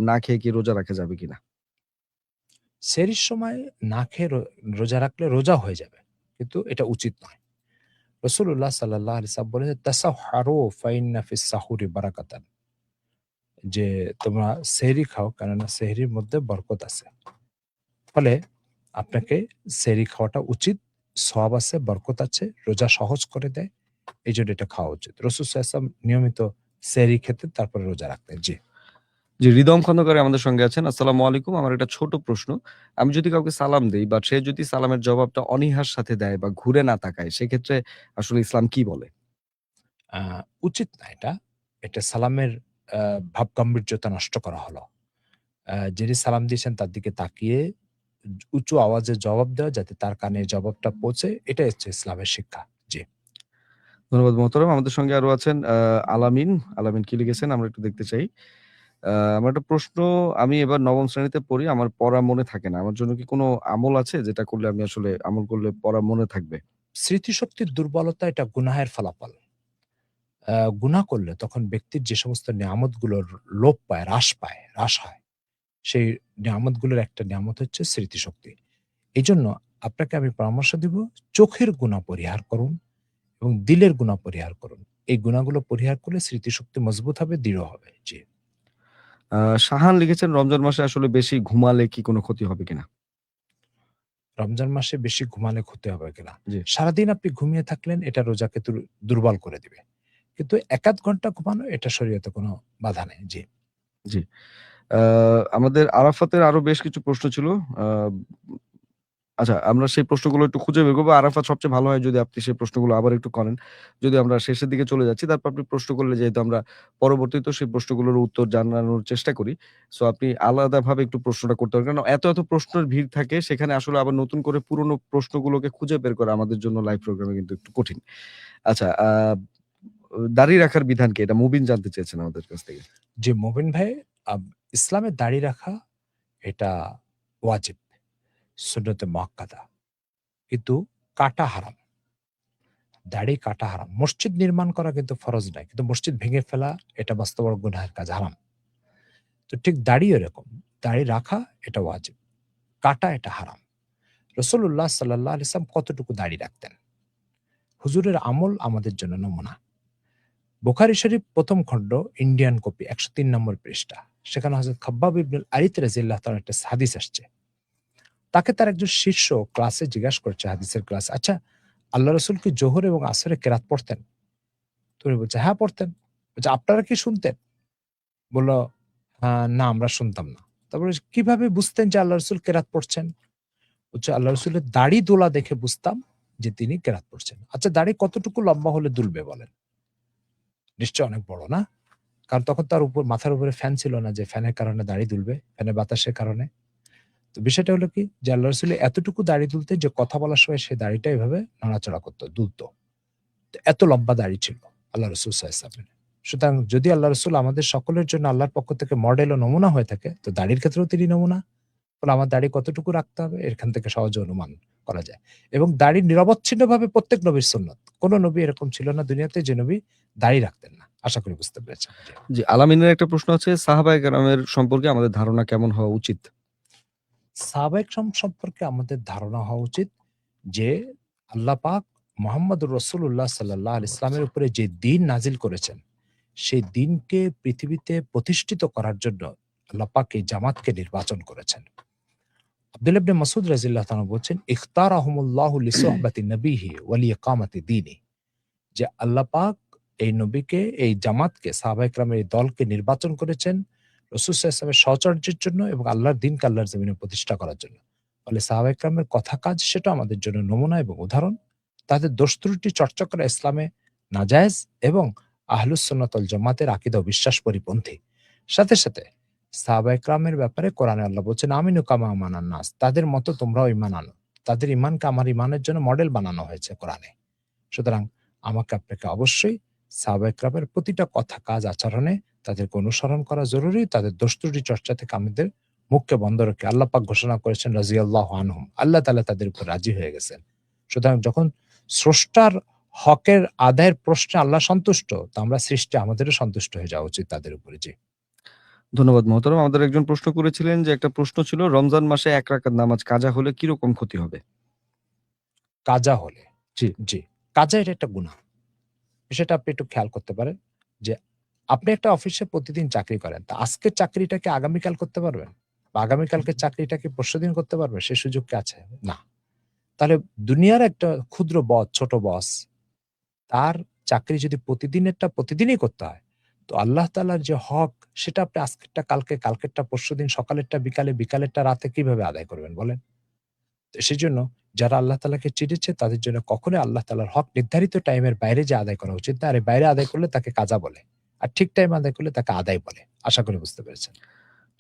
C: না খেয়ে কি রোজা রাখা যাবে কিনা?
D: সেহরির সময় না খেয়ে রোজা রাখলে রোজা হয়ে যাবে। কিন্তু এটা উচিত নয়। রাসূলুল্লাহ সাল্লাল্লাহু আলাইহি ওয়াসাল্লাম বলেছেন, "তাসাহহারু ফাইন্না ফিস সাহুরি বারাকাতান।" যে তোমরা সেহরি খাও, কেননা সেহরির মধ্যে বরকত আছে। ফলে আপনাকে সেহরি খাওয়াটা উচিত। সওয়াব আছে, বরকত আছে, রোজা সহজ করে দেয়। এইজন্য এটা খাওয়া উচিত। রাসূল সাল্লাল্লাহু আলাইহি ওয়াসাল্লাম নিয়মিত সেহরি খেতেন, তারপরে রোজা রাখতেন। জি।
C: জি, হৃদম খন্দকার আমাদের সঙ্গে আছেন। আসসালামু আলাইকুম। আমার একটা ছোট প্রশ্ন। আমি যদি কাউকে সালাম দেই বা সে যদি সালামের জবাবটা অনীহার সাথে দেয় বা ঘুরে না তাকায়, সেক্ষেত্রে আসলে ইসলাম কি বলে?
D: আ উচিত না এটা। এটা সালামের আ ভাবগাম্ভীর্যতা নষ্ট করা হলো। যিনি সালাম দিয়েছেন তার দিকে তাকিয়ে উঁচু আওয়াজে জবাব দেওয়া যাতে তার কানে জবাবটা পৌঁছে, এটাই হচ্ছে ইসলামের শিক্ষা। জি।
C: ধন্যবাদ মোহতারাম। আমাদের সঙ্গে আরো আছেন আলামিন। আলামিন কি লিখেছেন আমরা একটু দেখতে চাই। আমার একটা প্রশ্ন, আমি এবার ৯ম শ্রেণীতে পড়ি। আমার পড়া মনে থাকে না। আমার জন্য কি কোনো আমল আছে যেটা করলে আমি আসলে আমল করলে পড়া মনে থাকবে?
D: স্মৃতিশক্তির দুর্বলতা এটা গুনাহের ফলাফল। গুনাহ করলে তখন ব্যক্তির যে সমস্ত নিয়ামতগুলোর লোপ পায়, হ্রাস হয়। সেই নিয়ামতগুলোর একটা নিয়ামত হচ্ছে স্মৃতিশক্তি। এজন্য আপনাকে আমি পরামর্শ দিব, চোখের গুনাহ পরিহার করুন এবং দিলের গুনাহ পরিহার করুন। এই গুনাহগুলো পরিহার করলে স্মৃতিশক্তি মজবুত হবে, দৃঢ় হবে। জি।
C: আ শাহান লিখেছেন, রমজান মাসে আসলে বেশি ঘুমালে কি কোনো ক্ষতি হবে কিনা?
D: রমজান মাসে বেশি ঘুমালে ক্ষতি হবে কিনা?
C: জি,
D: সারাদিন আপনি ঘুমিয়ে থাকলেন, এটা রোজাকে দুর্বল করে দিবে। কিন্তু ১-৮ ঘন্টা ঘুমানো, এটা শরীয়তে কোনো বাধা নেই। জি।
C: জি। আ আমাদের আরাফাতের আরো বেশ কিছু প্রশ্ন ছিল। আ আচ্ছা, আমরা সেই প্রশ্নগুলো একটু খুঁজে বের করব। আরাফাত, সবচেয়ে ভালো হয় যদি আপনি সেই প্রশ্নগুলো আবার একটু করেন। যদি আমরা শেষের দিকে চলে যাচ্ছি, তারপর আপনি প্রশ্ন করলে যেহেতু আমরা পরবর্তীতেও সেই প্রশ্নগুলোর উত্তর জানানোর চেষ্টা করি। সো আপনি আলাদাভাবে একটু প্রশ্নটা করতে পারেন। কারণ এত প্রশ্নের ভিড় থাকে, সেখানে আসলে আবার নতুন করে পুরনো প্রশ্নগুলোকে খুঁজে বের করা আমাদের জন্য লাইভ প্রোগ্রামে কিন্তু একটু কঠিন। আচ্ছা, দাড়ি রাখার বিধান কি? এটা মুবিন জানতে চেয়েছেন আমাদের কাছ থেকে।
D: জি, মুবিন ভাই, আব ইসলামে দাড়ি রাখা এটা ওয়াজিব, সুন্নতে মুআক্কাদা। কিন্তু কাটা হারাম। দাড়ি কাটা হারাম। মসজিদ নির্মাণ করা কিন্তু ফরজ নয়, কিন্তু মসজিদ ভেঙে ফেলা এটা মস্ত বড় গুনাহের কাজ, হারাম। তো ঠিক দাড়ি এরকম, দাড়ি রাখা এটা ওয়াজিব, কাটা এটা হারাম। রাসূলুল্লাহ সাল্লাল্লাহু আলাইহি ওয়াসাল্লাম কতটুকু দাড়ি রাখতেন, হুজুরের আমল আমাদের জন্য নমুনা। বুখারী শরীফ প্রথম খণ্ড ইন্ডিয়ান কপি ১০৩ নম্বর পৃষ্ঠা, সেখানে হযরত খাব্বাব ইবনুল আরিত রাদিয়াল্লাহু তাআলার একটা হাদিস আসছে। তাকে তার একজন শিষ্য ক্লাসে জিজ্ঞাসা করছে, হাদিসের ক্লাসে, আচ্ছা আল্লাহ রাসূল কি জোহর এবং আসরে কেরাত পড়তেন? তো উনি বলছে, হ্যাঁ পড়তেন। বলছে, আপনারা কি শুনতেন? বলল, না আমরা শুনতাম না। তারপরে কিভাবে বুঝতেন যে আল্লাহ রাসূল কেরাত পড়ছেন? বলছে, আল্লাহ রাসূলের দাড়ি দোলা দেখে বুঝতাম যে তিনি কেরাত পড়ছেন। আচ্ছা দাড়ি কতটুকু লম্বা হলে দুলবে বলেন? নিশ্চয়ই অনেক বড়, না? কারণ তখন তার উপর মাথার উপরে ফ্যান ছিল না যে ফ্যানের কারণে দাড়ি দুলবে, ফ্যানের বাতাসের কারণে। তো বিষয়টা হলো কি যে আল্লাহ রাসূল এতটুকু দাড়ি তুলতেন যে কথা বলার সময় সে দাড়িটা এভাবে নাড়াচাড়া করত, দুলতো। তো এত লম্বা দাড়ি ছিল আল্লাহ রাসূল সাল্লাল্লাহু আলাইহি ওয়াসাল্লামের। সুতরাং যদি আল্লাহ রাসূল আমাদের সকলের জন্য আল্লাহর পক্ষ থেকে মডেল ও নমুনা হয়ে থাকে, তো দাড়ির ক্ষেত্রেও তিনি নমুনা। ফলে আমার দাড়ি কতটুকু রাখতে হবে এখান থেকে সহজে অনুমান করা যায়। এবং দাড়ি নিরবচ্ছিন্নভাবে প্রত্যেক নবীর সুন্নত। কোন নবী এরকম ছিল না দুনিয়াতে যে নবী দাড়ি রাখতেন না। আশা করি বুঝতে পেরেছেন। জি।
C: জি, আলামিনের একটা প্রশ্ন আছে, সাহাবায়ে কেরামের সম্পর্কে আমাদের ধারণা কেমন হওয়া উচিত?
D: সাহাবায়ে কেরাম সম্পর্কে আমাদের ধারণা হওয়া উচিত যে আল্লাহ পাক মুহাম্মদুর রাসূলুল্লাহ সাল্লাল্লাহু আলাইহি ওয়াসাল্লামের উপরে যে দ্বীন নাজিল করেছেন, সেই দ্বীনকে পৃথিবীতে প্রতিষ্ঠিত করার জন্য আল্লাহ পাক এই জামাতকে নির্বাচন করেছেন। আব্দুল্লাহ ইবনে মাসউদ রাদিয়াল্লাহু তাআলা বলছেন, ইখতারাহুমুল্লাহু লিসুহবাতি নবিহি ওয়া লিইকামাতি দীনি। যে আল্লাহ পাক এই নবীকে, এই জামাতকে, সাহাবায়ে কেরামের এই দলকে নির্বাচন করেছেন রাসূল সাল্লাল্লাহু আলাইহি ওয়াসাল্লামের সহচর্যের জন্য এবং আল্লাহর দ্বীনকে আল্লাহর জমিনে প্রতিষ্ঠা করার জন্য। ফলে সাহাবায়ে কেরামের কথা কাজ সেটা আমাদের জন্য নমুনা এবং উদাহরণ। তাদের দোষ ত্রুটি চর্চা করা ইসলামে নাজায়েজ এবং আহলুস সুন্নাত ওয়াল জামাতের আকীদা ও বিশ্বাস পরিপন্থী। সাথে সাথে সাহাবায়ে কেরামের ব্যাপারে কোরআনে আল্লাহ বলছেন, আমিনু কামা আমানান নাস, তাদের মতো তোমরাও ঈমান আনো। তাদের ঈমানকে আমার ঈমানের জন্য মডেল বানানো হয়েছে কোরআনে। সুতরাং আমাকে আপনাকে অবশ্যই সাহাবায়ে কেরামের প্রতিটা কথা কাজ আচরণে তাদেরকে অনুসরণ করা জরুরি। তাদের দোষ ত্রুটি চর্চা থেকে আমাদের মুখকে বন্ধ রেখে, আল্লাহ পাক ঘোষণা করেছেন রাদিয়াল্লাহু আনহুম, আল্লাহ তাআলা তাদের উপর রাজি হয়ে গেছেন। সুতরাং যখন স্রষ্টার হকের আদায়ের প্রশ্নে আল্লাহ সন্তুষ্ট, তো আমরা সৃষ্টি আমাদেরও সন্তুষ্ট হয়ে যাওয়া উচিত তাদের উপরে। জি।
C: ধন্যবাদ মহতরম। আমাদের একজন প্রশ্ন করেছিলেন, যে একটা প্রশ্ন ছিল, রমজান মাসে ১ রাকাত নামাজ কাজা হলে কিরকম ক্ষতি হবে?
D: কাজা হলে,
C: জি।
D: জি, কাজা এটা একটা গুনাহ। বিষয়টা আপনি একটু খেয়াল করতে পারেন যে আপনি একটা অফিসে প্রতিদিন চাকরি করেন। তা আজকের চাকরিটাকে আগামীকাল করতে পারবেন? বা আগামীকালকের চাকরিটাকে পরশুদিন করতে পারবেন? সে সুযোগ কি আছে? না। তাহলে দুনিয়ার একটা ক্ষুদ্র বস, ছোট বস, তার চাকরি যদি প্রতিদিনেরটা প্রতিদিনই করতে হয়, তো আল্লাহ তাআলার যে হক সেটা আপনি আজকেরটা কালকে, কালকেরটা পরশুদিন, সকালেরটা বিকালে, বিকালেরটা রাতে কিভাবে আদায় করবেন বলেন? তো সেজন্য যারা আল্লাহ তাআলাকে চিনেছে তাদের জন্য কখনোই আল্লাহ তাআলার হক নির্ধারিত টাইমের বাইরে যে আদায় করা উচিত না। আর এর বাইরে আদায় করলে তাকে কাজা বলে। আর ঠিক টাইমে আদায় করলে তাকে আদায় বলে। আশা করি বুঝতে পেরেছেন।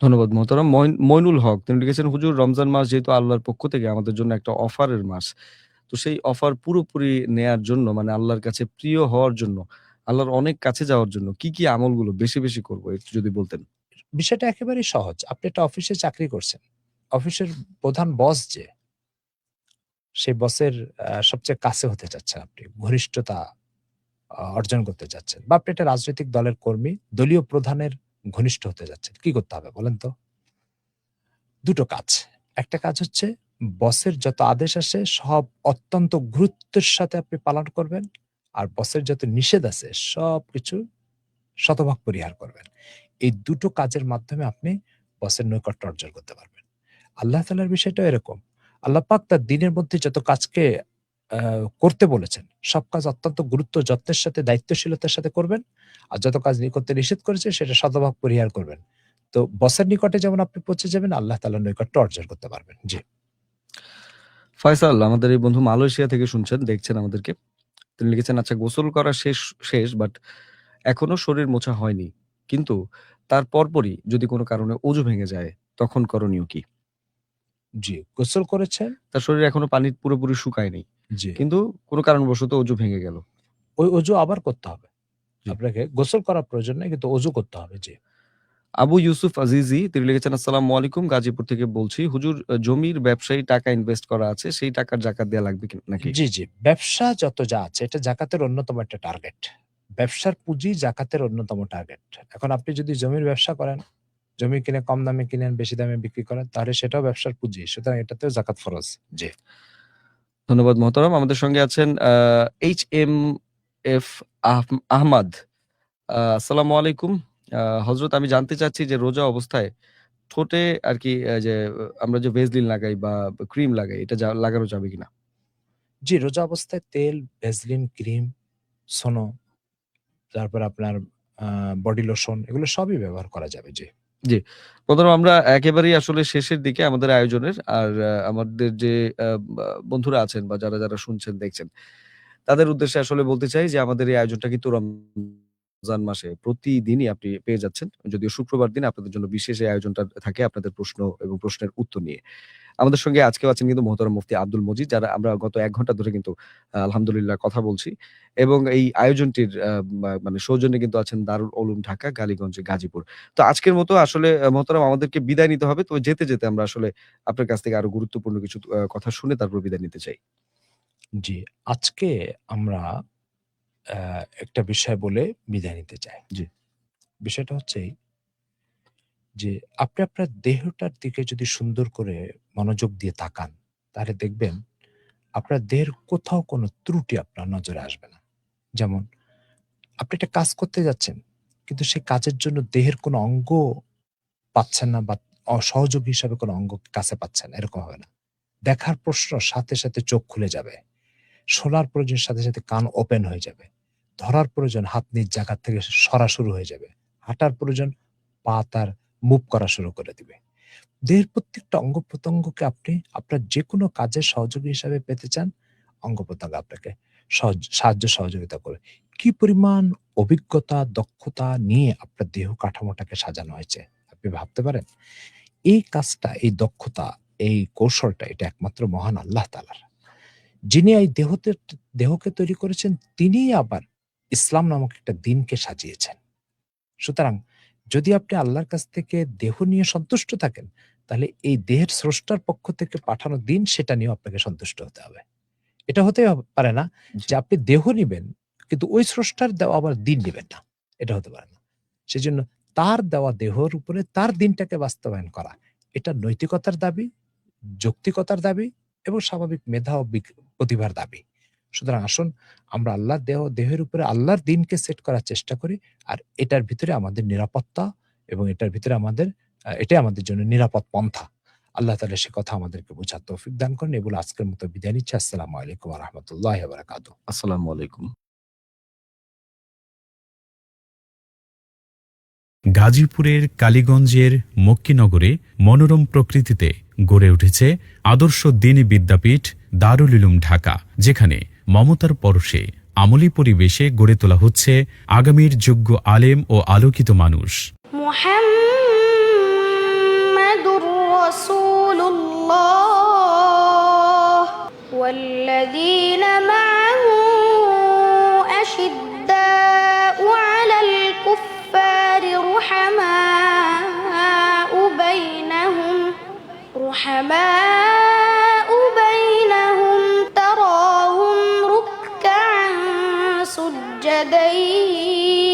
C: ধন্যবাদ মহতরম। মইনুল হক তিনি লিখেছেন, হুজুর রমজান মাস যেহেতু আল্লাহর পক্ষ থেকে আমাদের জন্য একটা অফারের মাস। তো সেই অফার পুরোপুরি নেয়ার জন্য, মানে আল্লাহর কাছে প্রিয় হওয়ার জন্য, আল্লাহর অনেক কাছে যাওয়ার জন্য কি আমলগুলো বেশি, বেশি করব একটু যদি বলতেন?
D: বিষয়টা একেবারেই সহজ। আপনি একটা অফিসে চাকরি করছেন। অফিসের প্রধান বস যে, সেই বসের সবচেয়ে কাছে হতে চাচ্ছেন আপনি। ঘনিষ্ঠতা অর্জন করতে চাচ্ছেন। বা আপনি একটা রাজনৈতিক দলের কর্মী, দলীয় প্রধানের ঘনিষ্ঠ হতে যাচ্ছেন। কি করতে হবে বলেন তো? ২ টো কাজ। একটা কাজ হচ্ছে বসের যত আদেশ আসে সব অত্যন্ত গুরুত্বের সাথে আপনি পালন করবেন। আর বসের যত নিষেধ আছে সবকিছু শতভাগ পরিহার করবেন। এই ২ টো কাজের মাধ্যমে আপনি বসের নৈকট্য অর্জন করতে পারবেন। আল্লাহ তাআলার বিষয়টাও এরকম। আল্লাহ পাক তার দ্বীনের মধ্যে যত কাজকে আ করতে বলেছেন, সব কাজ অত্যন্ত গুরুত্ব, যত্নের সাথে, দায়িত্বশীলতার সাথে করবেন। আর যত কাজ করতে নিষেধ করেছে সেটা শতভাগ পরিহার করবেন। তো বসের নিকটে যেমন আপনি পৌঁছে যাবেন, আল্লাহ তাআলার নৈকট্য অর্জন করতে পারবেন। জি।
C: ফয়সাল আমাদের এই বন্ধু মালয়েশিয়া থেকে শুনছেন, দেখছেন আমাদেরকে। তিনি লিখেছেন, আচ্ছা গোসল করা শেষ বাট এখনো শরীর মোছা হয়নি। কিন্তু তার পরপরই যদি কোনো কারণে অজু ভেঙে যায়, তখন করণীয় কি?
D: জি, গোসল করেছেন।
C: তার শরীরে এখনো পানি পুরোপুরি শুকায়নি।
D: জি।
C: কিন্তু কোনো কারণবশত অজু ভেঙে গেল।
D: ওই অজু আবার করতে হবে।
C: জি।
D: আপনাকে গোসল করার প্রয়োজন নেই কিন্তু অজু করতে হবে। জি।
C: আবু ইউসুফ আজিজি তিনি লিখেছেন, আসসালামু আলাইকুম, গাজীপুর থেকে বলছি। হুজুর, জমির ব্যবসায়ী টাকা ইনভেস্ট করা আছে, সেই টাকার জাকাত দেওয়া লাগবে নাকি?
D: জি, জি। ব্যবসা যত যা আছে এটা জাকাতের অন্যতম একটা টার্গেট। ব্যবসার পুঁজি জাকাতের অন্যতম টার্গেট। এখন আপনি যদি জমির ব্যবসা করেন, জমি কিনে কম দামে কিনেন, বেশি দামে বিক্রি করেন, তাহলে সেটাও ব্যবসার পুঁজি। সুতরাং এটাতেও জাকাত ফরজ। জি।
C: ধন্যবাদ মহতারাম। আমাদের সঙ্গে আছেন HMF আহমাদ। আসসালামু আলাইকুম। হযরত, আমি জানতে চাচ্ছি যে রোজা অবস্থায় ঠোঁটে আরকি যে আমরা যে ভেজলিন লাগাই বা ক্রিম লাগাই, এটা লাগানো যাবে কিনা?
D: জি, রোজা অবস্থায় তেল, ভ্যাসলিন, ক্রিম, সোনো, তারপর আপনার আ বডি লোশন এগুলো সবই ব্যবহার করা যাবে। জি।
C: জি। মহতারাম, আমরা একেবারেই আসলে শেষের দিকে আমাদের আয়োজনের। আর আমাদের যে বা বন্ধুরা আছেন বা যারা শুনছেন, দেখছেন, তাদের উদ্দেশ্যে আসলে বলতে চাই যে আমাদের এই আয়োজনটা কিন্তু রমজান মাসে প্রতিদিনই আপনি পেয়ে যাচ্ছেন। যদিও শুক্রবার দিন আপনাদের জন্য বিশেষ এই আয়োজনটা থাকে আপনাদের প্রশ্ন এবং প্রশ্নের উত্তর নিয়ে। আমাদের সঙ্গে আজকেও আছেন কিন্তু মোহতারাম মুফতি আব্দুল মজিদ, যারা আমরা গত ১ ঘন্টা ধরে কিন্তু আলহামদুলিল্লাহ কথা বলছি। এবং এই আয়োজনটির মানে সৌজন্যে কিন্তু আছেন দারুল উলুম ঢাকা, কালীগঞ্জ, গাজীপুর। তো আজকের মতো আসলে মোহতারাম আমাদেরকে বিদায় নিতে হবে। তবে যেতে আমরা আসলে আপনার কাছ থেকে আরো গুরুত্বপূর্ণ কিছু কথা শুনে তারপর বিদায় নিতে চাই।
D: জি, আজকে আমরা একটা বিষয় বলে বিদায় নিতে চাই।
C: জি।
D: বিষয়টা হচ্ছে এই যে আপনি আপনার দেহটার দিকে যদি সুন্দর করে মনোযোগ দিয়ে তাকান, তাহলে দেখবেন আপনার দেহের কোথাও কোনো ত্রুটি আপনার নজরে আসবে না। যেমন আপনি একটা কাজ করতে যাচ্ছেন, কিন্তু সেই কাজের জন্য দেহের কোনো অঙ্গ পাচ্ছেন না বা সহযোগী হিসাবে কোনো অঙ্গ কাছে পাচ্ছেন না, এরকম হবে না। দেখার প্রশ্ন সাথে চোখ খুলে যাবে। শোনার প্রয়োজন সাথে কান ওপেন হয়ে যাবে। ধরার প্রয়োজন হাত নিজ জায়গা থেকে সরা শুরু হয়ে যাবে। হাঁটার প্রয়োজন পা তার মুভ করা শুরু করে দিবে। দেহের প্রত্যেকটা অঙ্গ-প্রত্যঙ্গকে আপনি আপনার যেকোনো কাজের সহযোগী হিসাবে পেতে চান, অঙ্গ-প্রত্যঙ্গ আপনাকে সাহায্য সহযোগিতা করবে। কি পরিমাণ অভিজ্ঞতা, দক্ষতা নিয়ে আপনার দেহ কাঠামোটাকে সাজানো হয়েছে, আপনি ভাবতে পারেন? এই কাজটা, এই দক্ষতা, এই কৌশলটা এটা একমাত্র মহান আল্লাহ তাআলার। যিনি এই দেহকে তৈরি করেছেন, তিনিই আবার ইসলাম নামক একটা দ্বীনকে সাজিয়েছেন। সুতরাং যদি আপনি আল্লাহর কাছ থেকে দেহ নিয়ে সন্তুষ্ট থাকেন, তাহলে এই দেহের স্রষ্টার পক্ষ থেকে পাঠানো দিন সেটা নিয়েও আপনাকে সন্তুষ্ট হতে হবে। এটা হতেই পারে না
C: জি।
D: যে আপনি দেহ নিবেন, কিন্তু ওই স্রষ্টার দেওয়া আবার দিন নিবেন না। এটা হতে পারে না। সেজন্য তার দেওয়া দেহর উপরে তার দিনটাকে বাস্তবায়ন করা, এটা নৈতিকতার দাবি, যৌক্তিকতার দাবি এবং স্বাভাবিক মেধা ও প্রতিভার দাবি। সুতরাং আসুন আমরা আল্লাহর দেহের উপরে আল্লাহর দ্বীনকে সেট করার চেষ্টা করি। আর এটার ভিতরে আমাদের নিরাপত্তা এবং এটার ভিতরে এটাই আমাদের জন্য নিরাপদ পন্থা। আল্লাহ তাআলা সে কথা আমাদেরকে বোঝার তৌফিক দান করেন। এগুলো আজকের মতো বিদায় নিচ্ছি। আসসালামু আলাইকুম ওয়া রাহমাতুল্লাহি ওয়া বারাকাতুহু।
C: আসসালামু আলাইকুম।
A: গাজীপুরের কালীগঞ্জের মক্কিনগরে মনোরম প্রকৃতিতে গড়ে উঠেছে আদর্শ দ্বীনী বিদ্যাপীঠ দারুল উলুম ঢাকা, যেখানে মমতার পরশে আমলি পরিবেশে গড়ে তোলা হচ্ছে আগামীর যোগ্য আলেম ও আলোকিত মানুষ।
E: মুহাম্মাদুর রাসূলুল্লাহ ওয়াল্লাযীনা মা'আহু আশিদ্দাউ আলাল কুফফারি রুহামাউ বাইনাহুম তারাহুম রুকআন সুজ্জাদান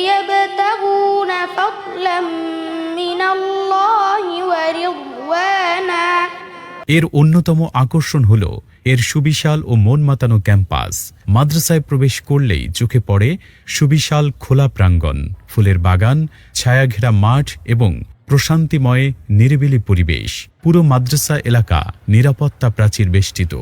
E: ইয়াবতাগুনা ফাদলাম মিনাল্লাহি ওয়া রিদওয়ানা।
A: এর অন্যতম আকর্ষণ হল এর সুবিশাল ও মন মাতানো ক্যাম্পাস। মাদ্রাসায় প্রবেশ করলেই চোখে পড়ে সুবিশাল খোলা প্রাঙ্গণ, ফুলের বাগান, ছায়াঘেরা মাঠ এবং প্রশান্তিময় নিরিবিলি পরিবেশ। পুরো মাদ্রাসা এলাকা নিরাপত্তা প্রাচীর বেষ্টিত।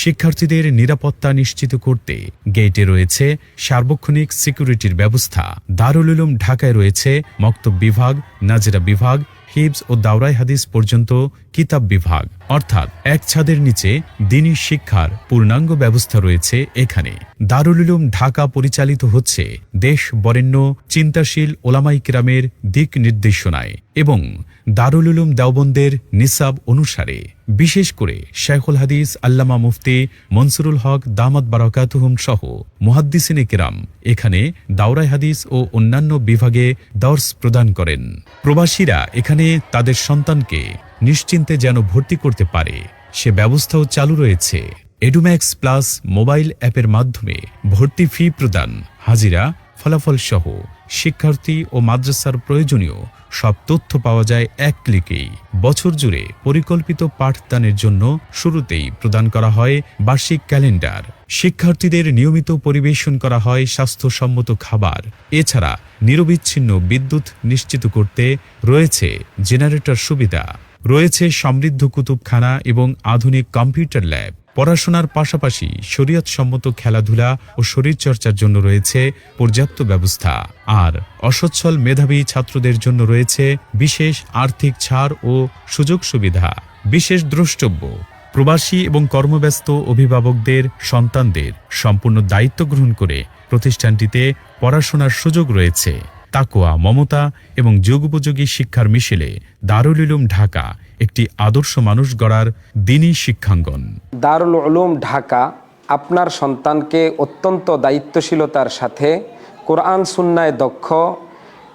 A: শিক্ষার্থীদের নিরাপত্তা নিশ্চিত করতে গেটে রয়েছে সার্বক্ষণিক সিকিউরিটির ব্যবস্থা। দারুল উলুম ঢাকায় রয়েছে মক্তব বিভাগ, নাজেরা বিভাগ, হিফজ ও দাওরায়ে হাদিস পর্যন্ত কিতাব বিভাগ। অর্থাৎ এক ছাদের নিচে দ্বীনি শিক্ষার পূর্ণাঙ্গ ব্যবস্থা রয়েছে এখানে। দারুল উলুম ঢাকা পরিচালিত হচ্ছে দেশ বরেণ্য চিন্তাশীল ওলামাই কিরামের দিক নির্দেশনায় এবং দারুল উলুম দেওবন্দের নিসাব অনুসারে। বিশেষ করে শাইখুল হাদিস আল্লামা মুফতি মনসুরুল হক দামাত বারাকাতুহুম সহ মুহাদ্দিসিনে কিরাম এখানে দাওরায়ে হাদিস ও অন্যান্য বিভাগে দর্স প্রদান করেন। প্রবাসীরা এখানে তাদের সন্তানকে নিশ্চিন্তে যেন ভর্তি করতে পারে সে ব্যবস্থাও চালু রয়েছে। এডুম্যাক্স প্লাস মোবাইল অ্যাপের মাধ্যমে ভর্তি ফি প্রদান, হাজিরা, ফলাফল সহ শিক্ষার্থী ও মাদ্রাসার প্রয়োজনীয় সব তথ্য পাওয়া যায় এক ক্লিকেই। বছর জুড়ে পরিকল্পিত পাঠদানের জন্য শুরুতেই প্রদান করা হয় বার্ষিক ক্যালেন্ডার। শিক্ষার্থীদের নিয়মিত পরিবেশন করা হয় স্বাস্থ্যসম্মত খাবার। এছাড়া নিরবিচ্ছিন্ন বিদ্যুৎ নিশ্চিত করতে রয়েছে জেনারেটর সুবিধা। রয়েছে সমৃদ্ধ কুতুবখানা এবং আধুনিক কম্পিউটার ল্যাব। পড়াশোনার পাশাপাশি শরীয়তসম্মত খেলাধুলা ও শরীরচর্চার জন্য রয়েছে পর্যাপ্ত ব্যবস্থা। আর অসচ্ছল মেধাবী ছাত্রদের জন্য রয়েছে বিশেষ আর্থিক ছাড় ও সুযোগ সুবিধা। বিশেষ দ্রষ্টব্য, প্রবাসী এবং কর্মব্যস্ত অভিভাবকদের সন্তানদের সম্পূর্ণ দায়িত্ব গ্রহণ করে প্রতিষ্ঠানটিতে পড়াশোনার সুযোগ রয়েছে। তাকওয়া, মমতা এবং যুগোপযোগী শিক্ষার মিশেলে দারুল উলুম ঢাকা একটি আদর্শ মানুষ গড়ার দ্বীনি শিক্ষাঙ্গন।
B: দারুল উলুম ঢাকা আপনার সন্তানকে অত্যন্ত দায়িত্বশীলতার সাথে কোরআন সুন্নায় দক্ষ,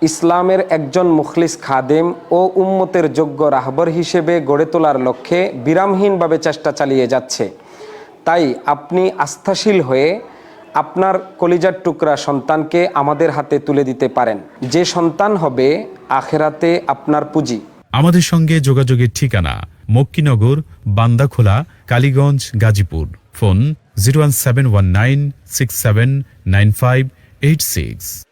B: ইসলামের একজন মুখলিস খাদেম ও উম্মতের যোগ্য রাহবর হিসেবে গড়ে তোলার লক্ষ্যে বিরামহীনভাবে চেষ্টা চালিয়ে যাচ্ছে। তাই আপনি আস্থাশীল হয়ে আপনার কলিজার টুকরা সন্তানকে আমাদের হাতে তুলে দিতে পারেন। যে সন্তান হবে আখেরাতে আপনার পুঁজি।
A: আমাদের সঙ্গে যোগাযোগের ঠিকানা মক্কিনগর, বান্দাখোলা, কালীগঞ্জ, গাজীপুর। ফোন 01719679586।